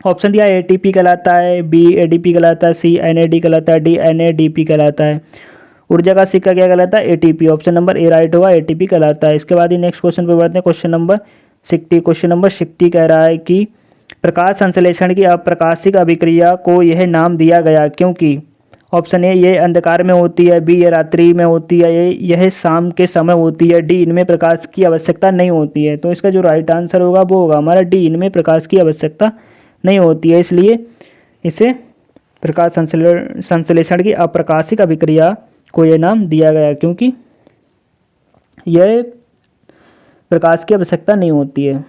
ऑप्शन दिया है एटीपी कहलाता है, बी एडीपी कहलाता है, सी एनएडी कहलाता है, डी एनएडीपी कहलाता है। ऊर्जा का सिक्का क्या कहलाता है? एटीपी। ऑप्शन नंबर ए राइट होगा, एटीपी कहलाता है। इसके बाद ही नेक्स्ट क्वेश्चन पर बढ़ते हैं, क्वेश्चन नंबर 60। क्वेश्चन नंबर 60 कह रहा है कि प्रकाश संश्लेषण की अप्रकाशिक अभिक्रिया को यह नाम दिया गया क्योंकि ऑप्शन ए ये अंधकार में होती है, बी ये रात्रि में होती है, यह शाम के समय होती है, डी इनमें प्रकाश की आवश्यकता नहीं होती है। तो इसका जो राइट आंसर होगा वो होगा हमारा डी, इनमें प्रकाश की आवश्यकता नहीं होती है, इसलिए इसे प्रकाश संश्लेषण की अप्रकाशिक अभिक्रिया को यह नाम दिया गया क्योंकि यह प्रकाश की आवश्यकता नहीं होती है।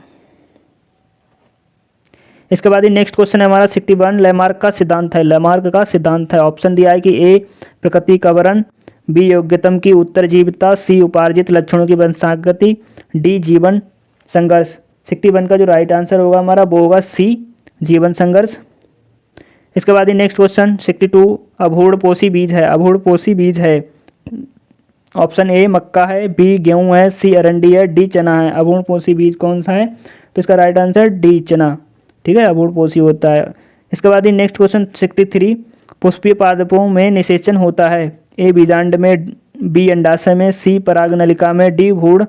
इसके बाद ही नेक्स्ट क्वेश्चन है हमारा 61 लैमार्क का सिद्धांत है। लैमार्क का सिद्धांत है, ऑप्शन दिया है कि ए प्रकृतिकरण, बी योग्यतम की उत्तरजीविता, सी उपार्जित लक्षणों की वंशागति, डी जीवन संघर्ष। 61 का जो राइट आंसर होगा हमारा वो होगा सी जीवन संघर्ष। इसके बाद ही नेक्स्ट क्वेश्चन 62 अभूणपोषी बीज है। अभूणपोषी बीज है, ऑप्शन ए मक्का है, बी गेहूं है, सी अरंडी है, डी चना है। अभूणपोषी बीज कौन सा है? तो इसका राइट आंसर डी चना। ठीक है, अभूणपोषी होता है। इसके बाद ही नेक्स्ट क्वेश्चन 63 पुष्पीय पादपों में निषेचन होता है। ए बीजांड में, बी अंडाशय में, सी परागनलिका में, डी भ्रूण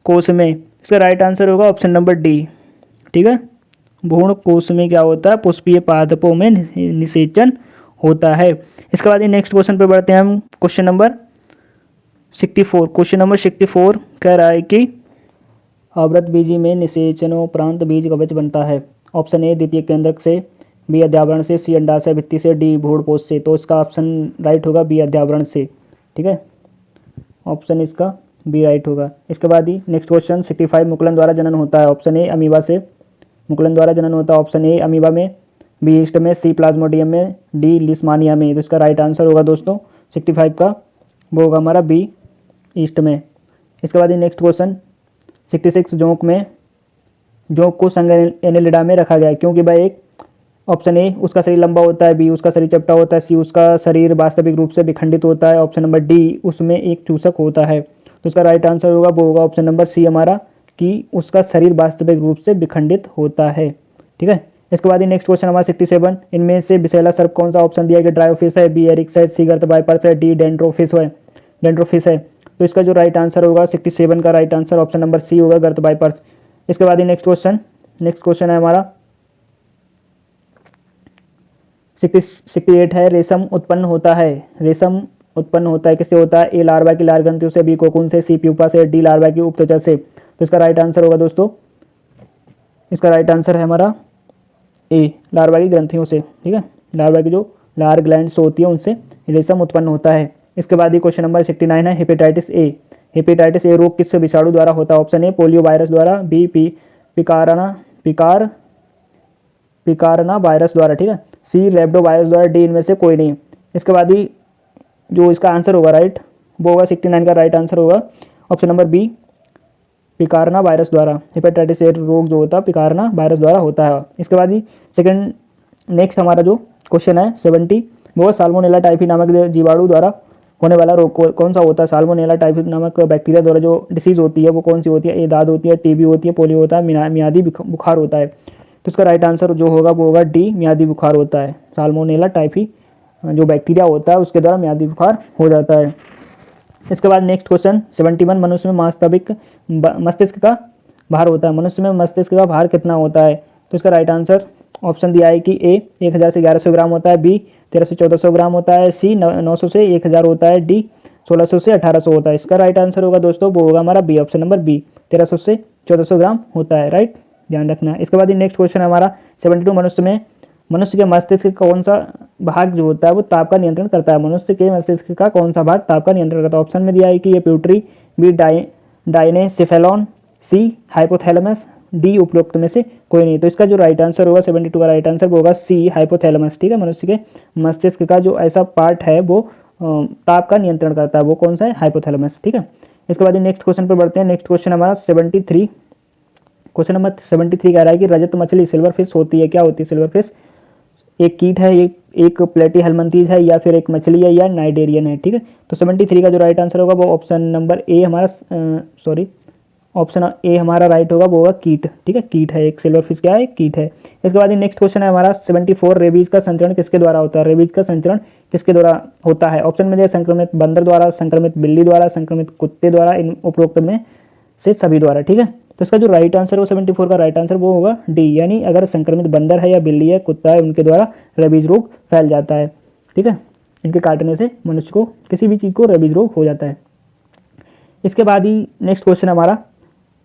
कोश में। इसका राइट आंसर होगा ऑप्शन नंबर डी। ठीक है, भ्रूण कोश में क्या होता है? पुष्पीय पादपों में निषेचन होता है। इसके बाद ही नेक्स्ट क्वेश्चन पर बढ़ते हैं हम, क्वेश्चन नंबर 64। क्वेश्चन नंबर 64 कह रहा है कि आवृत बीजी में निषेचनोपरांत बीज कवच बनता है। ऑप्शन ए द्वितीय केंद्रक से, बी अध्यावरण से, सी अंडाशय भित्ति से, डी भ्रूणपोष से। तो इसका ऑप्शन राइट होगा बी अध्यावरण से। ठीक है, ऑप्शन इसका बी राइट होगा। इसके बाद ही नेक्स्ट क्वेश्चन 65 मुकुलन द्वारा जनन होता है। ऑप्शन ए अमीबा से मुकुलन द्वारा जनन होता है। ऑप्शन ए अमीबा में, बी ईस्ट में, सी प्लाज्मोडियम में, डी लिस्मानिया में। तो इसका राइट आंसर होगा दोस्तों 65 का वो होगा हमारा बी ईस्ट में। इसके बाद ही नेक्स्ट क्वेश्चन 66 जोंक को संघ एनेलिडा में रखा गया है क्योंकि भाई एक ऑप्शन ए उसका शरीर लंबा होता है, बी उसका शरीर चपटा होता है, सी उसका शरीर वास्तविक रूप से विखंडित होता है, ऑप्शन नंबर डी उसमें एक चूसक होता है। तो इसका राइट आंसर होगा वो होगा ऑप्शन नंबर सी हमारा कि उसका शरीर वास्तविक रूप से विखंडित होता है। ठीक है, इसके बाद ही नेक्स्ट क्वेश्चन हमारा 67 इनमें से विषैला सर्प कौन सा? ऑप्शन दिया है कि ड्रायोफिश है, बी एरिक्स है, सी गर्त बाइपर्स है, डी डेंड्रोफिश है। तो इसका जो राइट आंसर होगा 67 का right answer option number C होगा गर्त बाइपर्स। इसके बाद ही नेक्स्ट क्वेश्चन है हमारा 68 है रेशम उत्पन्न होता है। रेशम उत्पन्न होता है किससे होता है? ए लार्वा की लार ग्रंथियों से, बी कोकून से, सी प्यूपा से, डी लार्वा की उपत्वचा से। तो इसका राइट आंसर होगा दोस्तों, इसका राइट आंसर है हमारा ए लार्वा की ग्रंथियों से। ठीक है, लार्वा की जो लार ग्लैंड्स होती है उनसे रेशम उत्पन्न होता है। इसके बाद ही क्वेश्चन नंबर 69 है हेपेटाइटिस ए। हेपेटाइटिस ए रोग किस विषाणु द्वारा होता है? ऑप्शन ए पोलियो वायरस द्वारा, बी पिकारना वायरस द्वारा। ठीक है, सी रेब्डो वायरस द्वारा, डी इनमें से कोई नहीं। इसके बाद ही जो इसका आंसर होगा राइट वो होगा 69 का राइट आंसर होगा ऑप्शन नंबर बी पिकारना वायरस द्वारा। हेपेटाइटिस ए रोग जो होता है पिकारना वायरस द्वारा होता है। इसके बाद ही नेक्स्ट हमारा जो क्वेश्चन है 70 वो साल्मोनेला टाइफी नामक जीवाणु द्वारा होने वाला रोग कौन सा होता है? साल्मोनेला टाइफी नामक बैक्टीरिया द्वारा जो डिसीज होती है वो कौन सी होती है? ए दाद होती है, टीबी होती है, पोलियो होता है, मियादी बुखार होता है। तो इसका राइट आंसर जो होगा वो होगा डी मियादी बुखार होता है। साल्मोनेला टाइफी जो बैक्टीरिया होता है उसके द्वारा मियादी बुखार हो जाता है। इसके बाद नेक्स्ट क्वेश्चन 71 मनुष्य में मस्तिष्क का भार होता है। मनुष्य में मस्तिष्क का भार कितना होता है? तो इसका राइट आंसर ऑप्शन दिया है कि ए 1000 से 1100 ग्राम होता है, बी 1300 से 1400 ग्राम होता है, सी 900 से 1000 होता है, डी 1600 से 1800 होता है। इसका राइट आंसर होगा दोस्तों वो होगा हमारा बी ऑप्शन नंबर बी 1300 से 1400 ग्राम होता है। राइट। ध्यान रखना। इसके बाद नेक्स्ट क्वेश्चन है हमारा 72, मनुष्य के मस्तिष्क का कौन सा भाग जो होता है वो ताप का नियंत्रण करता है। मनुष्य के मस्तिष्क का कौन सा भाग ताप का नियंत्रण करता है। ऑप्शन में दिया है कि ये प्यूटरी, बी डायनेसेफेलॉन, सी हाइपोथैलेमस, डी उपरोक्त में से कोई नहीं। तो इसका जो राइट आंसर होगा 72 का राइट आंसर वो होगा सी हाइपोथैलेमस। ठीक है, मनुष्य के मस्तिष्क का जो ऐसा पार्ट है वो ताप का नियंत्रण करता है, वो कौन सा है, हाइपोथैलेमस। ठीक है, इसके बाद नेक्स्ट क्वेश्चन पर बढ़ते हैं। नेक्स्ट क्वेश्चन हमारा 73, क्वेश्चन नंबर 73 कह रहा है कि रजत मछली सिल्वर फिश होती है, क्या होती है सिल्वर फिश? एक कीट है, एक प्लेटीहेल्मिंथीज है, या फिर एक मछली है, या नाइडेरियन है। ठीक है, तो 73 का जो राइट आंसर होगा वो ऑप्शन नंबर ए हमारा ऑप्शन ए हमारा राइट होगा, वो होगा कीट। ठीक है, कीट है, एक सिल्वर फिश क्या है, कीट है। इसके बाद नेक्स्ट क्वेश्चन है हमारा 74, रेबीज का संचरण किसके द्वारा होता है? रेबीज का संचरण किसके द्वारा होता है? ऑप्शन में दिया संक्रमित बंदर द्वारा, संक्रमित बिल्ली द्वारा, संक्रमित कुत्ते द्वारा, इन उपरोक्त में से सभी द्वारा। ठीक है, तो इसका जो राइट आंसर है 74 का राइट आंसर वो होगा डी, यानी अगर संक्रमित बंदर है या बिल्ली है, कुत्ता है, उनके द्वारा रेबीज रोग फैल जाता है। ठीक है, इनके काटने से मनुष्य को किसी भी चीज़ को रेबीज रोग हो जाता है। इसके बाद ही नेक्स्ट क्वेश्चन हमारा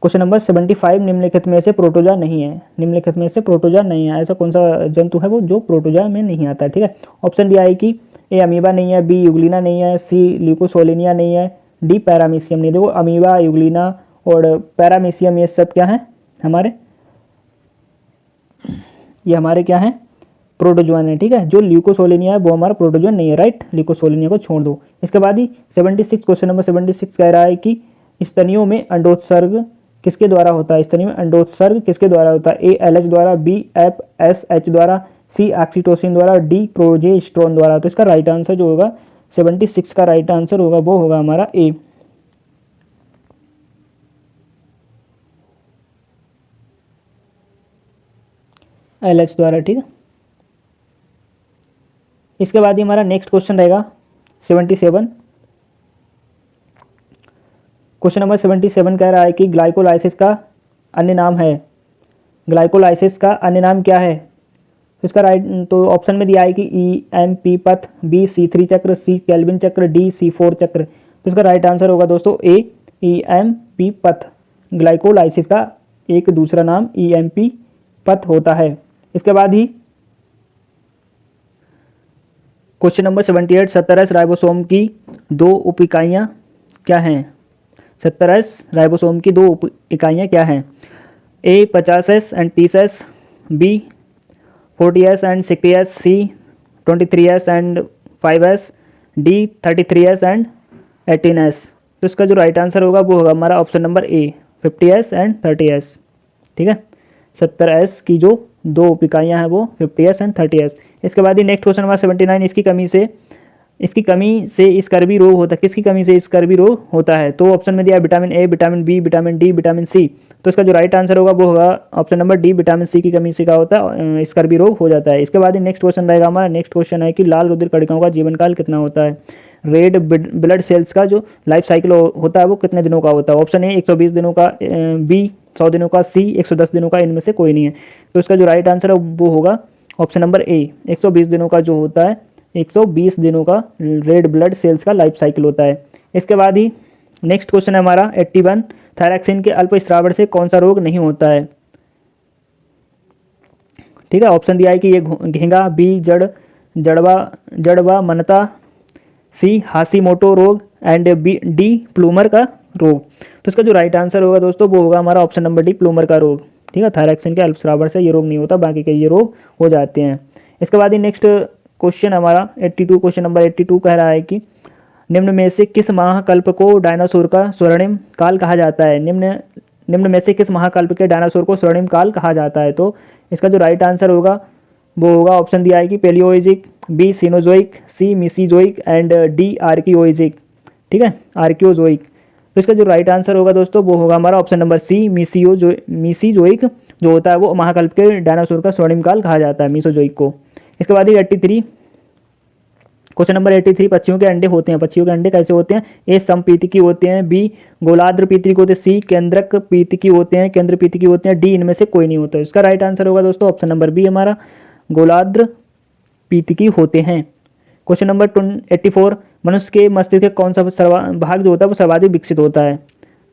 क्वेश्चन नंबर 75, निम्नलिखित में से प्रोटोजा नहीं है। निम्नलिखित में से प्रोटोजा नहीं है, ऐसा कौन सा जंतु है वो जो प्रोटोजा में नहीं आता है। ठीक है, ऑप्शन दिया है कि ए अमीबा नहीं है, बी यूग्लिना नहीं है, सी ल्यूकोसोलिनिया नहीं है, डी पैरामीशियम नहीं। देखो अमीबा, यूग्लिना और पैरामीशियम ये सब क्या है हमारे, ये हमारे क्या है, प्रोटोजोन है। ठीक है, जो ल्यूकोसोलिनिया है वो हमारा प्रोटोजोन नहीं है, राइट, ल्यूकोसोलिनिया को छोड़ दो। इसके बाद ही 76, क्वेश्चन नंबर 76 कह रहा है कि स्तनियों में अंडोत्सर्ग किसके द्वारा होता है? स्तनियों में अंडोत्सर्ग किसके द्वारा होता है? ए एलएच द्वारा, बी एफएसएच द्वारा, सी ऑक्सीटोसिन द्वारा, डी प्रोजेस्टेरोन द्वारा। तो इसका राइट आंसर जो होगा 76 का राइट आंसर होगा वो होगा हमारा ए, एलएच द्वारा। ठीक है, इसके बाद ही हमारा नेक्स्ट क्वेश्चन रहेगा 77, क्वेश्चन नंबर 77 कह रहा है कि ग्लाइकोलाइसिस का अन्य नाम है, ग्लाइकोलाइसिस का अन्य नाम क्या है? तो इसका राइट, तो ऑप्शन में दिया है कि EMP पथ, बी C3 चक्र, सी केल्विन चक्र, डी C4 चक्र। तो इसका राइट आंसर होगा दोस्तों ए EMP पथ। ग्लाइकोलाइसिस का एक दूसरा नाम EMP पथ होता है। इसके बाद ही क्वेश्चन नंबर 78, 70S राइबोसोम की दो उप इकाइयाँ क्या हैं? 70S राइबोसोम की दो उप इकाइयाँ क्या हैं? A 50S and 30S, B 40S and 60S, C 23S and 5S, D 33S and 18S। तो इसका जो राइट आंसर होगा वो होगा हमारा option number A 50S and 30S। ठीक है, 70S की जो दो उप इकाइयाँ हैं वो 50S एंड 30S। इसके बाद ही नेक्स्ट क्वेश्चन नंबर 79, इसकी कमी से स्कर्वी रोग होता है, किसकी कमी से स्कर्वी रोग होता है? तो ऑप्शन में दिया है vitamin A, vitamin B, vitamin D, vitamin C. तो इसका जो राइट आंसर होगा वो होगा option number D, vitamin C की कमी से क्या होता है, स्कर्वी रोग हो जाता है। इसके बाद ही नेक्स्ट क्वेश्चन रहेगा हमारा, नेक्स्ट क्वेश्चन है कि लाल रुधिर कणिकाओं का जीवन काल कितना होता है? रेड ब्लड सेल्स का जो लाइफ साइकिल होता है वो कितने दिनों का होता है? ऑप्शन ए 120 दिनों का, बी 100 दिनों का, सी 110 दिनों का, इनमें से कोई नहीं है। तो इसका जो राइट आंसर है वो होगा ऑप्शन नंबर ए 120 दिनों का जो होता है, 120 दिनों का रेड ब्लड सेल्स का लाइफ साइकिल होता है। इसके बाद ही नेक्स्ट क्वेश्चन है हमारा 81, थायरैक्सिन के अल्प स्रावण से कौन सा रोग नहीं होता है? ठीक है, ऑप्शन दिया है कि ये घेंगा, बी जड़वा मनता, सी हाशीमोटो रोग एंड बी डी प्लूमर का रोग। तो इसका जो राइट आंसर होगा दोस्तों वो होगा हमारा ऑप्शन नंबर डी प्लूमर का रोग। ठीक है, थायरैक्सिन के अल्पस्रावर से ये रोग नहीं होता, बाकी के ये रोग हो जाते हैं। इसके बाद ही नेक्स्ट क्वेश्चन हमारा 82, क्वेश्चन नंबर 82 कह रहा है कि निम्न में से किस महाकल्प को डायनासोर का स्वर्णिम काल कहा जाता है? निम्न में से किस महाकल्प के डायनासोर को स्वर्णिम काल कहा जाता है? तो इसका जो राइट आंसर होगा वो होगा ऑप्शन दिया है कि Paleozoic, B Cenozoic, C Mesozoic and D Archaeozoic. ठीक है, आर्कियोजोइक। तो इसका जो राइट आंसर होगा दोस्तों वो होगा हमारा ऑप्शन नंबर सी मिसीजोइक जो होता है वो महाकल्प के डायनासोर का स्वर्णिम काल कहा जाता है, मिसोजोइक को। इसके बाद ही 83, क्वेश्चन नंबर 83, पक्षियों के अंडे होते हैं, पक्षियों के अंडे कैसे होते हैं? ए समपीतिकी होते हैं, बी गोलाद्र पीतिकी होते हैं, सी केंद्रक पीतिकी होते हैं, केंद्र पीतिकी होते हैं, डी इनमें से कोई नहीं होता है। इसका राइट आंसर होगा दोस्तों ऑप्शन नंबर बी हमारा गोलाद्र पीतिकी होते हैं। क्वेश्चन नंबर 84, मनुष्य के मस्तिष्क के कौन सा भाग जो होता है वो सर्वाधिक विकसित होता है?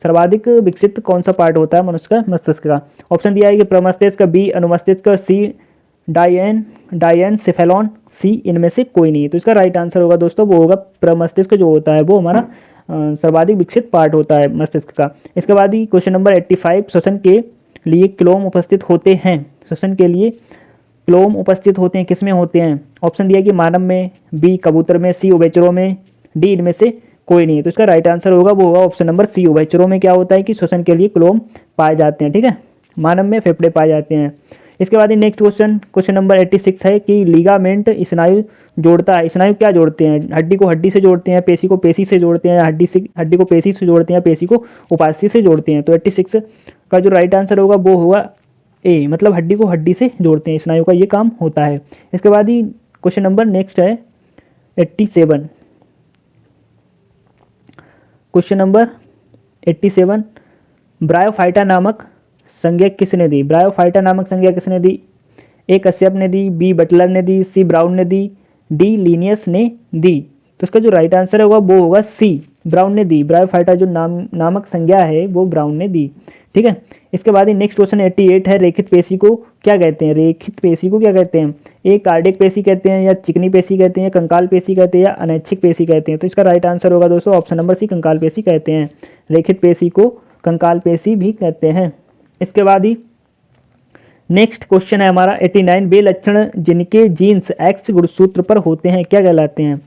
सर्वाधिक विकसित कौन सा पार्ट होता है मनुष्य का? मस्तिष्क का। ऑप्शन दिया है कि प्रमस्तिष्क, बी अनुमस्तिष्क, सी डायनसेफेलॉन, सी इनमें से कोई नहीं। तो इसका राइट आंसर होगा दोस्तों वो होगा प्रमस्तिष्क जो होता है वो हमारा सर्वाधिक विकसित पार्ट होता है मस्तिष्क का। इसके बाद ही क्वेश्चन नंबर 85, श्वसन के लिए क्लोम उपस्थित होते हैं। श्वसन के लिए क्लोम उपस्थित होते हैं, किसमें होते हैं? ऑप्शन दिया कि मानव में, बी कबूतर में, सी उभयचरों में, डी इनमें से कोई नहीं है। तो इसका राइट आंसर होगा वो होगा ऑप्शन नंबर सी, उभयचरों में क्या होता है कि श्वसन के लिए क्लोम पाए जाते हैं। ठीक है, मानव में फेफड़े पाए जाते हैं। इसके बाद नेक्स्ट क्वेश्चन नंबर 86 है कि लिगामेंट स्नायु जोड़ता है। स्नायु क्या जोड़ते हैं? हड्डी को हड्डी से जोड़ते हैं, पेशी को पेशी से जोड़ते हैं, हड्डी को पेशी से जोड़ते हैं, पेशी को उपास्थि से जोड़ते हैं। तो 86 का जो राइट आंसर होगा वो होगा ए, मतलब हड्डी को हड्डी से जोड़ते हैं, स्नायु का ये काम होता है। इसके बाद ही क्वेश्चन नंबर नेक्स्ट है 87। क्वेश्चन नंबर 87, ब्रायोफाइटा नामक संज्ञा किसने दी? ब्रायोफाइटा नामक संज्ञा किसने दी? ए कश्यप ने दी, बी बटलर ने दी, सी ब्राउन ने दी, डी लीनियस ने दी। तो इसका जो राइट आंसर होगा वो होगा सी, ब्राउन ने दी। ब्रायोफाइटा जो नामक संज्ञा है वो ब्राउन ने दी। ठीक है, इसके बाद ही नेक्स्ट क्वेश्चन 88 है, रेखित पेशी को क्या कहते हैं? रेखित पेशी को क्या कहते हैं? ए कार्डियक पेशी कहते हैं, या चिकनी पेशी कहते हैं, या कंकाल पेशी कहते हैं, या अनैच्छिक पेशी कहते हैं। तो इसका राइट आंसर होगा दोस्तों ऑप्शन नंबर सी, कंकाल पेशी कहते हैं। रेखित पेशी को कंकाल पेशी भी कहते हैं। इसके बाद ही नेक्स्ट क्वेश्चन है हमारा 89, वे लक्षण जिनके जीन्स एक्स गुणसूत्र पर होते हैं क्या कहलाते हैं?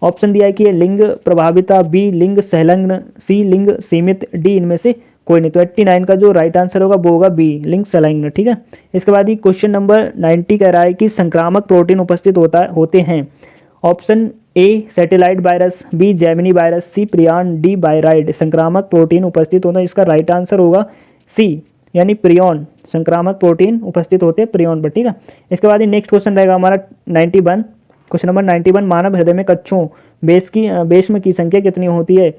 ऑप्शन दिया है कि लिंग प्रभाविता, बी लिंग संलग्न, सी लिंग सीमित, डी इनमें से कोई नहीं। तो 89 का जो राइट आंसर होगा वो होगा बी, लिंग संलग्न। ठीक है, इसके बाद ही क्वेश्चन नंबर 90 कह रहा है कि संक्रामक प्रोटीन उपस्थित होते हैं। Option A satellite virus, B gemini virus, C prion, D viroid. संक्रामक प्रोटीन उपस्थित होना, इसका राइट आंसर होगा सी, यानी प्रियॉन। संक्रामक प्रोटीन उपस्थित होते हैं प्रियॉन पर। ठीक है, इसके बाद ही नेक्स्ट क्वेश्चन रहेगा हमारा 91, क्वेश्चन नंबर 91, मानव हृदय में कक्षों बेश्म की संख्या कितनी होती है?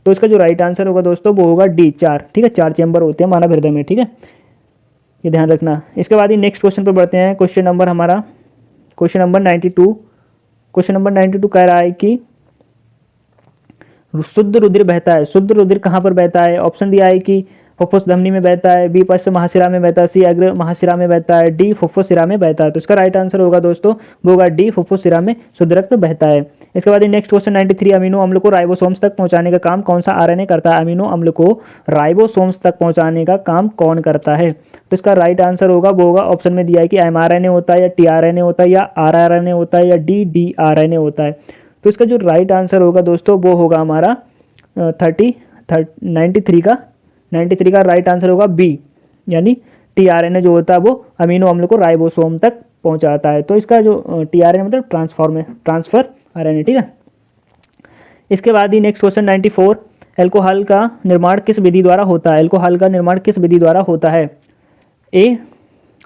तो इसका जो राइट आंसर होगा दोस्तों वो होगा डी, 4। ठीक है, 4 चैम्बर होते हैं मानव हृदय में। ठीक है, ये ध्यान रखना। इसके बाद ही नेक्स्ट क्वेश्चन पर बढ़ते हैं। क्वेश्चन नंबर हमारा क्वेश्चन नंबर 92, क्वेश्चन नंबर 92 कह रहा है कि शुद्ध रुधिर बहता है। शुद्ध रुधिर कहाँ पर बहता है? ऑप्शन दिया है कि फुफ्फुस धमनी में बहता है, बी पश्च महाशिरा में बहता है, सी अग्र महाशिरा में बहता है, डी फुफ्फुस शिरा में बहता है। तो इसका राइट आंसर होगा दोस्तों वो होगा डी, फुफ्फुस शिरा में शुद्ध रक्त बहता है। इसके बाद नेक्स्ट क्वेश्चन 93, अमीनो अम्ल को राइबोसोम्स तक पहुंचाने का काम कौन सा आरएनए करता है? अमीनो अम्ल को राइबोसोम्स तक पहुंचाने का काम कौन करता है? तो इसका राइट आंसर होगा वो होगा ऑप्शन में दिया है कि एमआरएनए होता है, या टीआरएनए होता है, या आरआरएनए होता है, या डीआरएनए होता है। तो इसका जो राइट आंसर होगा दोस्तों वो होगा हमारा 93 का राइट आंसर होगा बी, यानी टीआरएनए जो होता है वो अमीनो अम्ल को राइबोसोम तक पहुंचाता है। तो इसका जो टीआरएनए मतलब ट्रांसफर आरएनए। ठीक है, इसके बाद ही नेक्स्ट क्वेश्चन 94, एल्कोहल का निर्माण किस विधि द्वारा होता है? एल्कोहल का निर्माण किस विधि द्वारा होता है? ए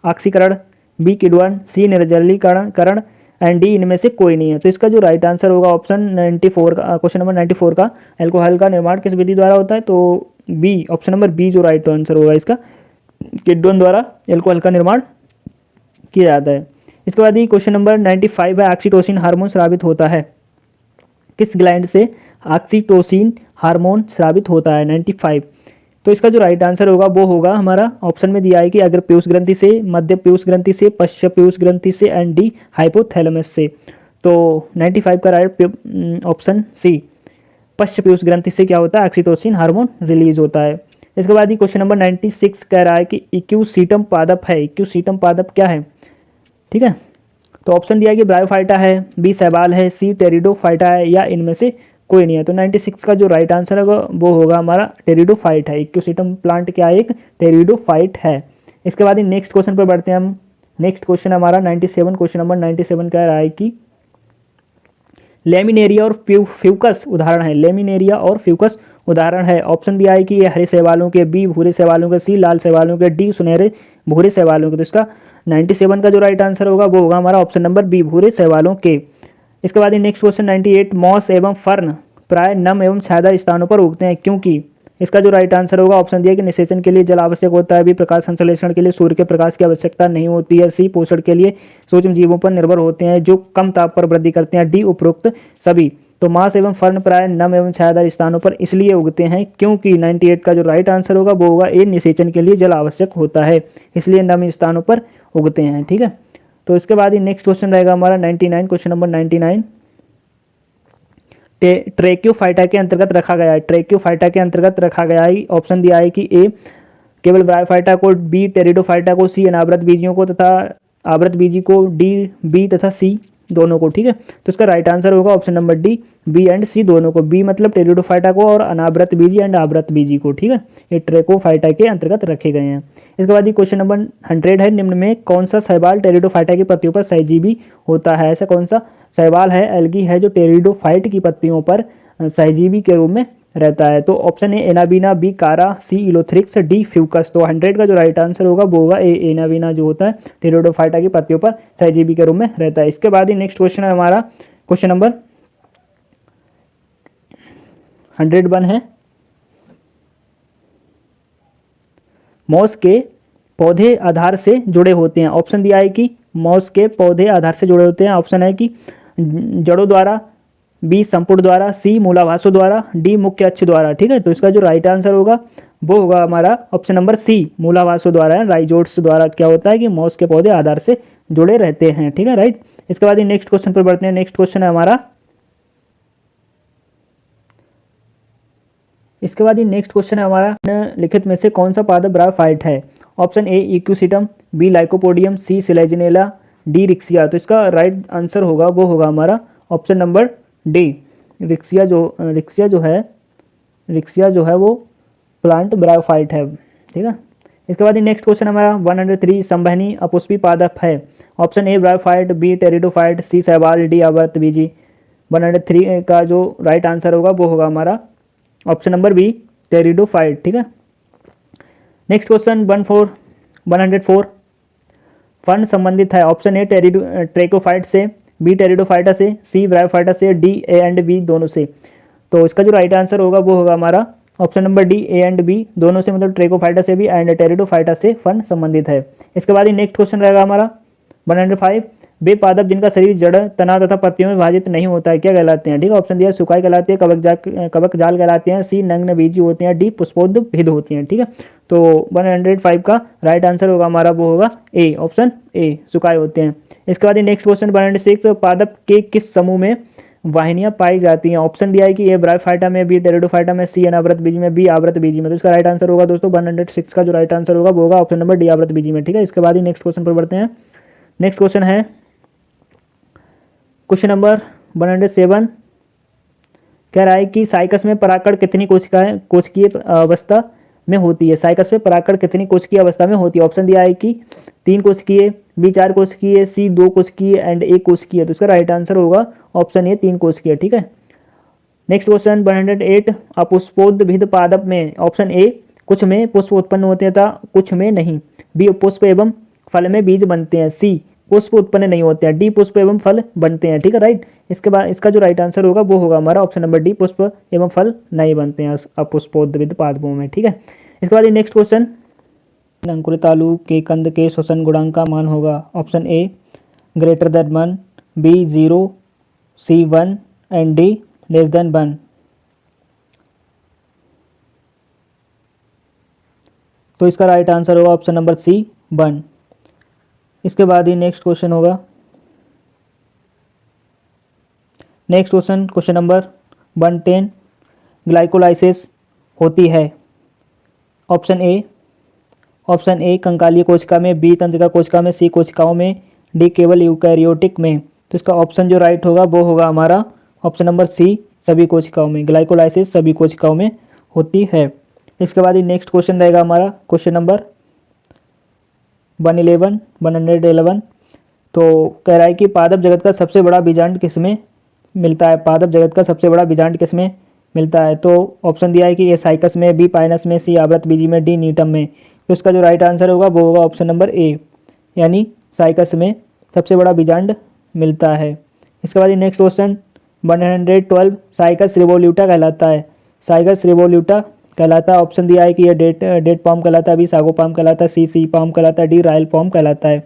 ऑक्सीकरण, बी किण्वन, सी निर्जलीकरण एंड डी इनमें से कोई नहीं है। तो इसका जो राइट आंसर होगा ऑप्शन 94 का, क्वेश्चन नंबर 94 का, एल्कोहल का निर्माण किस विधि द्वारा होता है? तो बी, ऑप्शन नंबर बी जो राइट आंसर होगा इसका, किण्वन द्वारा एल्कोहल का निर्माण किया जाता है। इसके बाद ही क्वेश्चन नंबर 95 है, ऑक्सीटोसिन हार्मोन स्रावित होता है किस ग्लैंड से? ऑक्सीटोसिन हार्मोन स्रावित होता है 95। तो इसका जो राइट आंसर होगा वो होगा हमारा ऑप्शन में दिया है कि अग्र पीयूष ग्रंथि से, मध्य पीयूष ग्रंथि से, पश्च पीयूष ग्रंथि से एंड डी हाइपोथैलेमस से। तो 95 का राइट ऑप्शन सी, पश्च पीयूष ग्रंथि से क्या होता है? ऑक्सीटोसिन हार्मोन रिलीज होता है। इसके बाद ही क्वेश्चन नंबर 96 कह रहा है कि इक्यूसीटम पादप है। इक्यूसीटम पादप क्या है? ठीक है, तो ऑप्शन दिया है कि ब्रायोफाइटा है, बी शैवाल है, सी टेरिडोफाइटा है, या इनमें से कोई नहीं है। तो 96 का जो राइट आंसर है वो होगा हमारा टेरिडोफाइट है। इक्यूसीटम प्लांट क्या है? एक टेरिडोफाइट है। इसके बाद ही नेक्स्ट क्वेश्चन पर बढ़ते हैं हम। नेक्स्ट क्वेश्चन हमारा 97, क्वेश्चन नंबर 97 कह रहा है कि लेमिनेरिया और फ्यूकस उदाहरण है। लेमिनेरिया और फ्यूकस उदाहरण है। ऑप्शन दिया है कि ये हरे शैवालों के, बी भूरे शैवालों के, सी लाल शैवालों के, डी सुनहरे भूरे शैवालों के। तो इसका 97 का जो राइट आंसर होगा वो होगा हमारा ऑप्शन नंबर बी, भूरे शैवालों के। इसके बाद नेक्स्ट क्वेश्चन 98, मॉस एवं फर्न प्राय नम एवं छायादार स्थानों पर उगते हैं क्योंकि इसका जो राइट आंसर होगा ऑप्शन दिया कि निषेचन के लिए जल आवश्यक होता है, बी प्रकाश संश्लेषण के लिए सूर्य के प्रकाश की आवश्यकता नहीं होती है, सी पोषण के लिए सूक्ष्म जीवों पर निर्भर होते हैं जो कम ताप पर वृद्धि करते हैं, डी उपरोक्त सभी। तो मांस एवं फर्न प्राय नम एवं छायादार स्थानों पर इसलिए उगते हैं क्योंकि 98 का जो राइट आंसर होगा वो होगा ए, निषेचन के लिए जल आवश्यक होता है, इसलिए नम स्थानों पर उगते हैं। ठीक है, तो इसके बाद ही नेक्स्ट क्वेश्चन रहेगा हमारा 99, क्वेश्चन नंबर 99 ट्रेक्योफाइटा के अंतर्गत रखा गया है, ट्रेक्योफाइटा के अंतर्गत रखा गया है। ऑप्शन दिया है कि ए केवल ब्रायोफाइटा को, बी टेरिडोफाइटा को, सी अनावृत बीजियों को तथा आवृत बीजी को, डी बी तथा सी दोनों को। ठीक है, तो इसका राइट आंसर होगा option number D, B and C दोनों को, बी मतलब टेरिडोफाइटा को और अनावृत बीजी एंड आवृत बीजी को। ठीक है, ये ट्रेकोफाइटा के अंतर्गत रखे गए हैं। इसके बाद ये क्वेश्चन नंबर 100 है, निम्न में कौन सा शैवाल टेरिडोफाइटा की पत्तियों पर सहजीवी होता है? ऐसा कौन सा शैवाल है, एल्गी है जो टेरिडोफाइट की पत्तियों पर सहजीवी के रूप में रहता है? तो ऑप्शन ए एनाबीना, बी कारा, सी इलोथ्रिक्स, डी फ्यूकस। तो 100 का जो राइट आंसर होगा वो होगा ए एनाबीना, जो होता है टेरिडोफाइटा की पत्तियों पर सहजीवी के रूप में रहता है। इसके बाद ही नेक्स्ट क्वेश्चन है हमारा क्वेश्चन नंबर 101 है, मॉस के पौधे आधार से जुड़े होते हैं। ऑप्शन दिया है कि मॉस के पौधे आधार से जुड़े होते हैं। ऑप्शन है कि जड़ों द्वारा, बी संपुट द्वारा, सी मूलाभासों द्वारा, डी मुख्य अक्ष द्वारा। ठीक है, तो इसका जो राइट आंसर होगा वो होगा हमारा ऑप्शन नंबर सी, मूलाभासों द्वारा, राइजोट्स द्वारा क्या होता है कि मॉस के पौधे आधार से जुड़े रहते हैं। ठीक है, राइट। इसके बाद नेक्स्ट क्वेश्चन पर बढ़ते हैं। नेक्स्ट क्वेश्चन है हमारा, इसके बाद नेक्स्ट क्वेश्चन है हमारा, लिखित में से कौन सा पादप ब्रायोफाइट है? Option A Equisetum, B Lycopodium, C Selaginella, D Riccia. तो इसका राइट आंसर होगा वो होगा हमारा ऑप्शन नंबर डी, रिक्सिया जो है वो प्लांट ब्रायोफाइट है। ठीक है, इसके बाद नेक्स्ट क्वेश्चन हमारा 103 संवहनी अपुष्पी पादप है। Option A bryophyte, B pteridophyte, C शैवाल, डी आवृत बीजी। 103 का जो राइट आंसर होगा वो होगा हमारा ऑप्शन नंबर बी, टेरिडोफाइट। ठीक है, नेक्स्ट क्वेश्चन 104 फर्न संबंधित है। ऑप्शन ए ट्रेकोफाइट से, बी टेरिडोफाइटा से, सी ब्रायोफाइटा से, डी ए एंड बी दोनों से। तो इसका जो राइट आंसर होगा वो होगा हमारा option number D, A and B दोनों से, मतलब ट्रेकोफाइटा से भी एंड टेरिडोफाइटा से फर्न संबंधित है। इसके बाद ही नेक्स्ट क्वेश्चन रहेगा हमारा 105 वे पादप जिनका शरीर जड़, तना तथा पत्तियों में विभाजित नहीं होता है क्या कहलाते हैं? ठीक है, ऑप्शन दिया सुकाई कहलाते हैं, कवक जाल कहलाते हैं, सी नग्न बीजी होते हैं, डी पुष्पोद्भिद होती हैं। ठीक है, तो 105 का राइट आंसर होगा हमारा वो होगा ए, ऑप्शन ए, सुकाई होते हैं। इसके बाद नेक्स्ट क्वेश्चन 106 पादप के किस समूह में वाहिनियां पाई जाती हैं? ऑप्शन दिया है कि ए ब्रायोफाइटा में, बी टेरिडोफाइटा में, सी अनावृत बीजी में, बी आवृत बीजी में। तो इसका राइट आंसर होगा दोस्तों 106 का जो राइट आंसर होगा वो होगा ऑप्शन नंबर डी, आवृत बीजी में। ठीक है, इसके बाद ही नेक्स्ट क्वेश्चन पर बढ़ते हैं। नेक्स्ट क्वेश्चन है क्वेश्चन नंबर 107, कह रहा है कि साइकस में परागकण कितनी कोशिकीय अवस्था में होती है? साइकस में परागकण कितनी कोशिकीय अवस्था में होती है? ऑप्शन दिया है कि 3 कोशिकीय, बी 4 कोशिकीय, सी 2 कोशिकीय एंड 1 कोशिकीय। तो इसका राइट आंसर होगा ऑप्शन ए, 3 कोशिकीय। ठीक है, नेक्स्ट क्वेश्चन 108 अपुष्पोद्भिद पादप में। ऑप्शन ए कुछ में पुष्प उत्पन्न होते हैं तथा कुछ में नहीं, बी पुष्प एवं फल में बीज बनते हैं, सी पुष्प उत्पन्न नहीं होते हैं, डी पुष्प एवं फल बनते हैं। ठीक है, राइट। इसके बाद इसका जो राइट आंसर होगा वो होगा हमारा ऑप्शन नंबर डी, पुष्प एवं फल नहीं बनते हैं अपुष्पोद्भिद पादपों में। ठीक है, इसके बाद नेक्स्ट क्वेश्चन, अंकुरित आलू के कंद के श्वसन गुणांक का मान होगा। Option A greater than 1, B 0, C 1 and D less than 1। तो इसका राइट आंसर होगा ऑप्शन नंबर सी 1। इसके बाद ही नेक्स्ट क्वेश्चन होगा, next question question number 110 glycolysis होती है। ऑप्शन ए कंकालीय कोशिका में, बी तंत्रिका कोशिका में, सी कोशिकाओं में, डी केवल यूकैरियोटिक में। तो इसका ऑप्शन जो राइट होगा वो होगा हमारा ऑप्शन नंबर सी, सभी कोशिकाओं में। ग्लाइकोलाइसिस सभी कोशिकाओं में होती है। इसके बाद ही नेक्स्ट क्वेश्चन रहेगा हमारा क्वेश्चन नंबर 111 तो कह रहा है कि पादप जगत का सबसे बड़ा बीजांड किसमें मिलता है? पादप जगत का सबसे बड़ा बीजांड किसमें मिलता है? तो ऑप्शन दिया है कि ए साइकस में, बी पाइनस में, सी आवृत बीजी में, डी नीटम में। तो उसका जो राइट आंसर होगा वो होगा ऑप्शन नंबर ए, यानी साइकस में सबसे बड़ा बीजांड मिलता है। इसके बाद नेक्स्ट क्वेश्चन 112 साइकस रिवोल्यूटा कहलाता है। साइकस रिवोल्यूटा कहलाता है। ऑप्शन दिया है कि ये डेट पाम कहलाता है, बी सागो पाम कहलाता है, सी पाम कहलाता है, डी रायल पाम कहलाता है।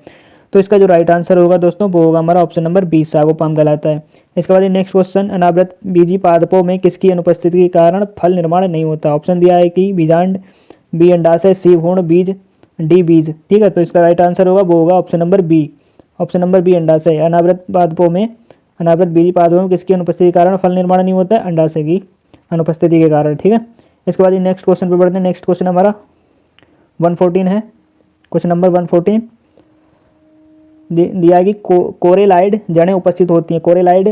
तो इसका जो राइट आंसर होगा दोस्तों वो होगा हमारा option number B sago palm कहलाता है। इसके बाद नेक्स्ट क्वेश्चन, अनावृत बीजी पादपों में किसकी अनुपस्थिति के कारण फल निर्माण नहीं होता। ऑप्शन दिया है कि बीजांड, बी अंडाशय, सी भ्रूण बीज, डी बीज। ठीक है, तो इसका राइट आंसर होगा वो होगा option number B, option number B अंडाशय। अनावृत बीजी पादपों में किसकी अनुपस्थिति के कारण फल निर्माण नहीं होता है, अंडाशय की अनुपस्थिति के कारण। ठीक है, इसके बाद नेक्स्ट क्वेश्चन पर बढ़ते हैं। नेक्स्ट क्वेश्चन हमारा 114 है, क्वेश्चन नंबर 114 दिया है कि कोरेलाइड जड़ें उपस्थित होती हैं, कोरेलाइड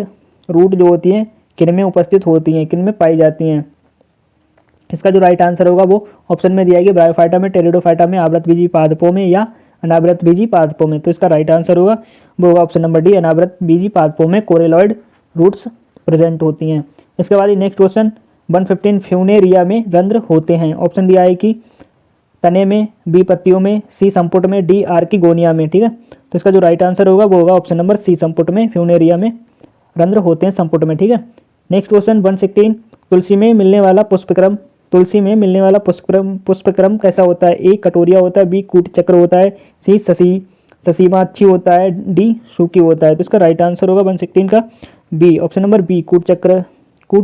रूट जो होती हैं किन में उपस्थित होती हैं, किन में पाई जाती हैं। इसका जो राइट आंसर होगा वो ऑप्शन में दिया है कि ब्रायोफाइटा में, टेरिडोफाइटा में, आवृत बीजी पादपों में या अनावृत बीजी पादपों में। तो इसका राइट आंसर होगा वो होगा ऑप्शन नंबर डी, अनावृत बीजी पादपों में कोरेलॉइड रूट्स प्रेजेंट होती हैं। इसके बाद नेक्स्ट क्वेश्चन 115 फ्यूनेरिया में रंध्र होते हैं। ऑप्शन दिया है कि तने में, बी पत्तियों में, सी संपुट में, डी आर्किगोनिया में। ठीक है, तो इसका जो राइट आंसर होगा वो होगा ऑप्शन नंबर सी, संपुट में फ्यूनेरिया में रंध्र होते हैं, संपुट में। ठीक है, नेक्स्ट क्वेश्चन 116 तुलसी में मिलने वाला पुष्पक्रम, तुलसी में मिलने वाला पुष्पक्रम कैसा होता है। ए कटोरिया होता है, बी कूट चक्र होता है, सी ससीमाच्छी होता है, डी शुकी होता है। तो इसका राइट आंसर होगा 116 का बी, ऑप्शन नंबर बी, कूट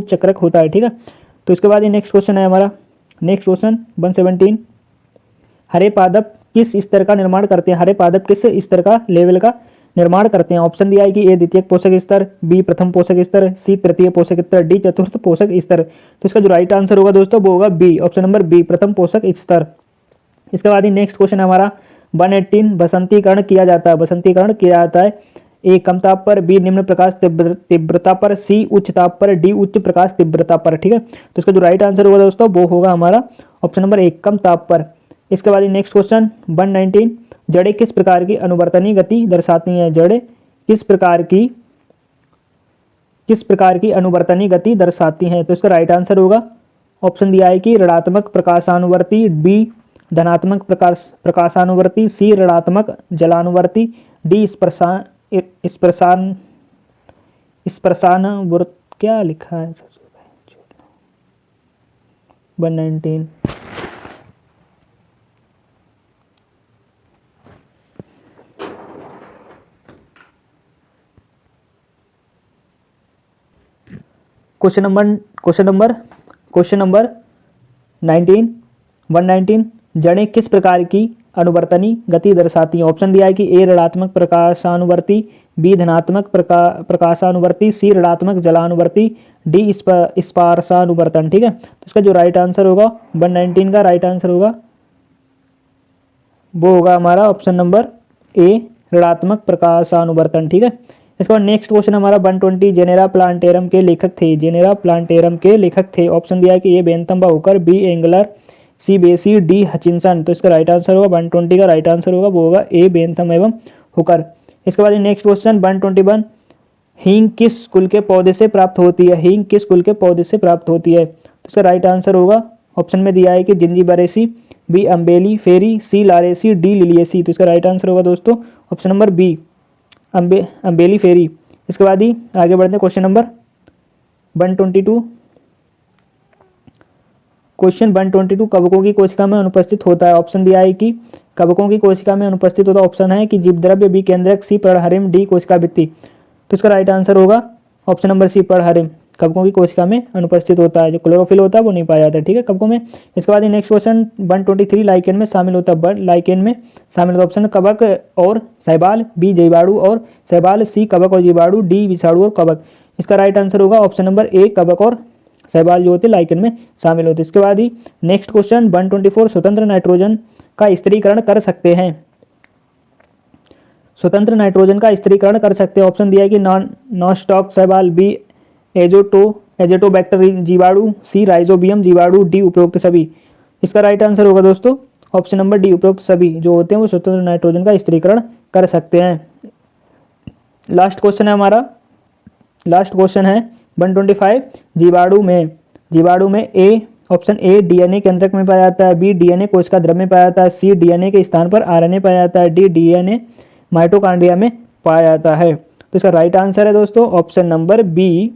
चक्रक होता है। ठीक है, तो इसके बाद ये नेक्स्ट क्वेश्चन है हमारा, नेक्स्ट क्वेश्चन 117 हरे पादप किस स्तर का निर्माण करते हैं, हरे पादप किस स्तर का लेवल का निर्माण करते हैं। ऑप्शन दिया है कि ए द्वितीय पोषक स्तर, बी प्रथम पोषक स्तर, सी तृतीय पोषक स्तर, डी चतुर्थ पोषक स्तर। तो इसका जो राइट आंसर होगा दोस्तों वो होगा बी, ऑप्शन नंबर बी, प्रथम पोषक स्तर। इसके बाद ही नेक्स्ट क्वेश्चन हमारा 118 बसंतीकरण किया जाता है, बसंतीकरण किया जाता है ए कम ताप पर, बी निम्न प्रकाश तीव्रता पर, सी उच्च ताप पर, डी उच्च प्रकाश तीव्रता पर। ठीक है, तो इसका जो राइट आंसर होगा दोस्तों वो होगा हमारा ऑप्शन नंबर एक, कम ताप पर। इसके बाद नेक्स्ट क्वेश्चन 119 जड़ें किस प्रकार की अनुवर्तनीय गति दर्शाती हैं, जड़ें किस प्रकार की अनुवर्तनीय गति दर्शाती हैं। तो इसका राइट आंसर होगा ऑप्शन दिया है कि ऋणात्मक प्रकाशानुवर्ती, बी धनात्मक प्रकाशानुवर्ती, सी ऋणात्मक जलानुवर्ती, डी स्पर्शानुवर्त। क्या लिखा है 119 क्वेश्चन नंबर 119 जड़ें किस प्रकार की अनुवर्तनी गति दर्शाती हैं। ऑप्शन दिया है कि ए ऋणात्मक प्रकाशानुवर्ती, बी धनात्मक प्रकाशानुवर्ती, सी ऋणात्मक जलानुवर्ती, डी स्पर्शानुवर्तन। ठीक है, तो इसका जो राइट आंसर होगा 119 का राइट आंसर होगा वो होगा हमारा ऑप्शन नंबर ए, ऋणात्मक प्रकाशानुवर्तन। ठीक है, इसके बाद नेक्स्ट क्वेश्चन हमारा 120 जेनेरा प्लांटेरम के लेखक थे, जेनेरा प्लांटेरम के लेखक थे। ऑप्शन दिया है कि ए बेंथम व हुकर, बी एंगलर, सी बेसी, डी हचिनसन। तो इसका राइट आंसर होगा 120 का राइट आंसर होगा वो होगा ए बेंथम एवं हुकर। इसके बाद नेक्स्ट क्वेश्चन 121 हींग किस कुल के पौधे से प्राप्त होती है, हींग किस कुल के पौधे से प्राप्त होती है। तो इसका राइट आंसर होगा ऑप्शन में दिया है कि जिंजीबरेसी, बी अम्बेली फेरी, सी लारेसी, डी लिलियसी। तो इसका राइट आंसर होगा दोस्तों ऑप्शन नंबर बी, अम्बेली फेरी। इसके बाद ही आगे बढ़ते हैं क्वेश्चन नंबर 122 क्वेश्चन 122 कवकों की कोशिका में अनुपस्थित होता है। ऑप्शन दिया है कि कवकों की कोशिका में अनुपस्थित होता है। ऑप्शन है कि जीवद्रव्य, बी केंद्रक, सी पर्णहरिम, डी कोशिका भित्ति। तो इसका राइट आंसर होगा ऑप्शन नंबर सी, पर्णहरिम कवकों की कोशिका में अनुपस्थित होता है, जो क्लोरोफिल होता है वो नहीं पाया जाता है। ठीक है, कवकों में। इसके बाद नेक्स्ट क्वेश्चन 123 लाइकेन में शामिल होता है, लाइकेन में शामिल होता है। ऑप्शन कवक और शैवाल, बी जीवाणु और शैवाल, सी कवक और जीवाणु, डी विषाणु और कवक। इसका राइट आंसर होगा ऑप्शन नंबर ए, कवक और शैवाल जो होते हैं लाइकेन में शामिल होते हैं। इसके बाद ही नेक्स्ट क्वेश्चन 124 स्वतंत्र नाइट्रोजन का स्थिरीकरण कर सकते हैं, स्वतंत्र नाइट्रोजन का स्थिरीकरण कर सकते हैं। ऑप्शन दिया है कि नॉनस्टॉक शैवाल, बी एजेटोबैक्टर जीवाणु, सी राइजोबियम जीवाणु, डी उपरोक्त सभी। इसका राइट आंसर होगा दोस्तों ऑप्शन नंबर डी, उपरोक्त सभी जो होते हैं वो स्वतंत्र नाइट्रोजन का स्थिरीकरण कर सकते हैं। लास्ट क्वेश्चन है हमारा, लास्ट क्वेश्चन है 125 जीवाणु में ए, ऑप्शन ए डीएनए केंद्रक में पाया जाता है, बी डीएनए कोशिका द्रव्य में पाया जाता है, सी डीएनए के स्थान पर आरएनए पाया जाता है, डी डीएनए माइटोकॉन्ड्रिया में पाया जाता है। तो इसका राइट आंसर है दोस्तों ऑप्शन नंबर बी,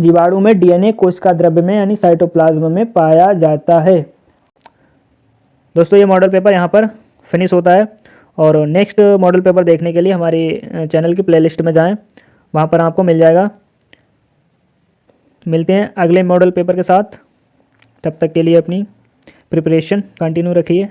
जीवाणु में डीएनए कोशिका द्रव्य में यानी साइटोप्लाज्म में पाया जाता है। दोस्तों ये मॉडल पेपर यहाँ पर फिनिश होता है और नेक्स्ट मॉडल पेपर देखने के लिए हमारे चैनल की प्लेलिस्ट में जाएं, वहाँ पर आपको मिल जाएगा। मिलते हैं अगले मॉडल पेपर के साथ, तब तक के लिए अपनी प्रिपरेशन कंटिन्यू रखिए।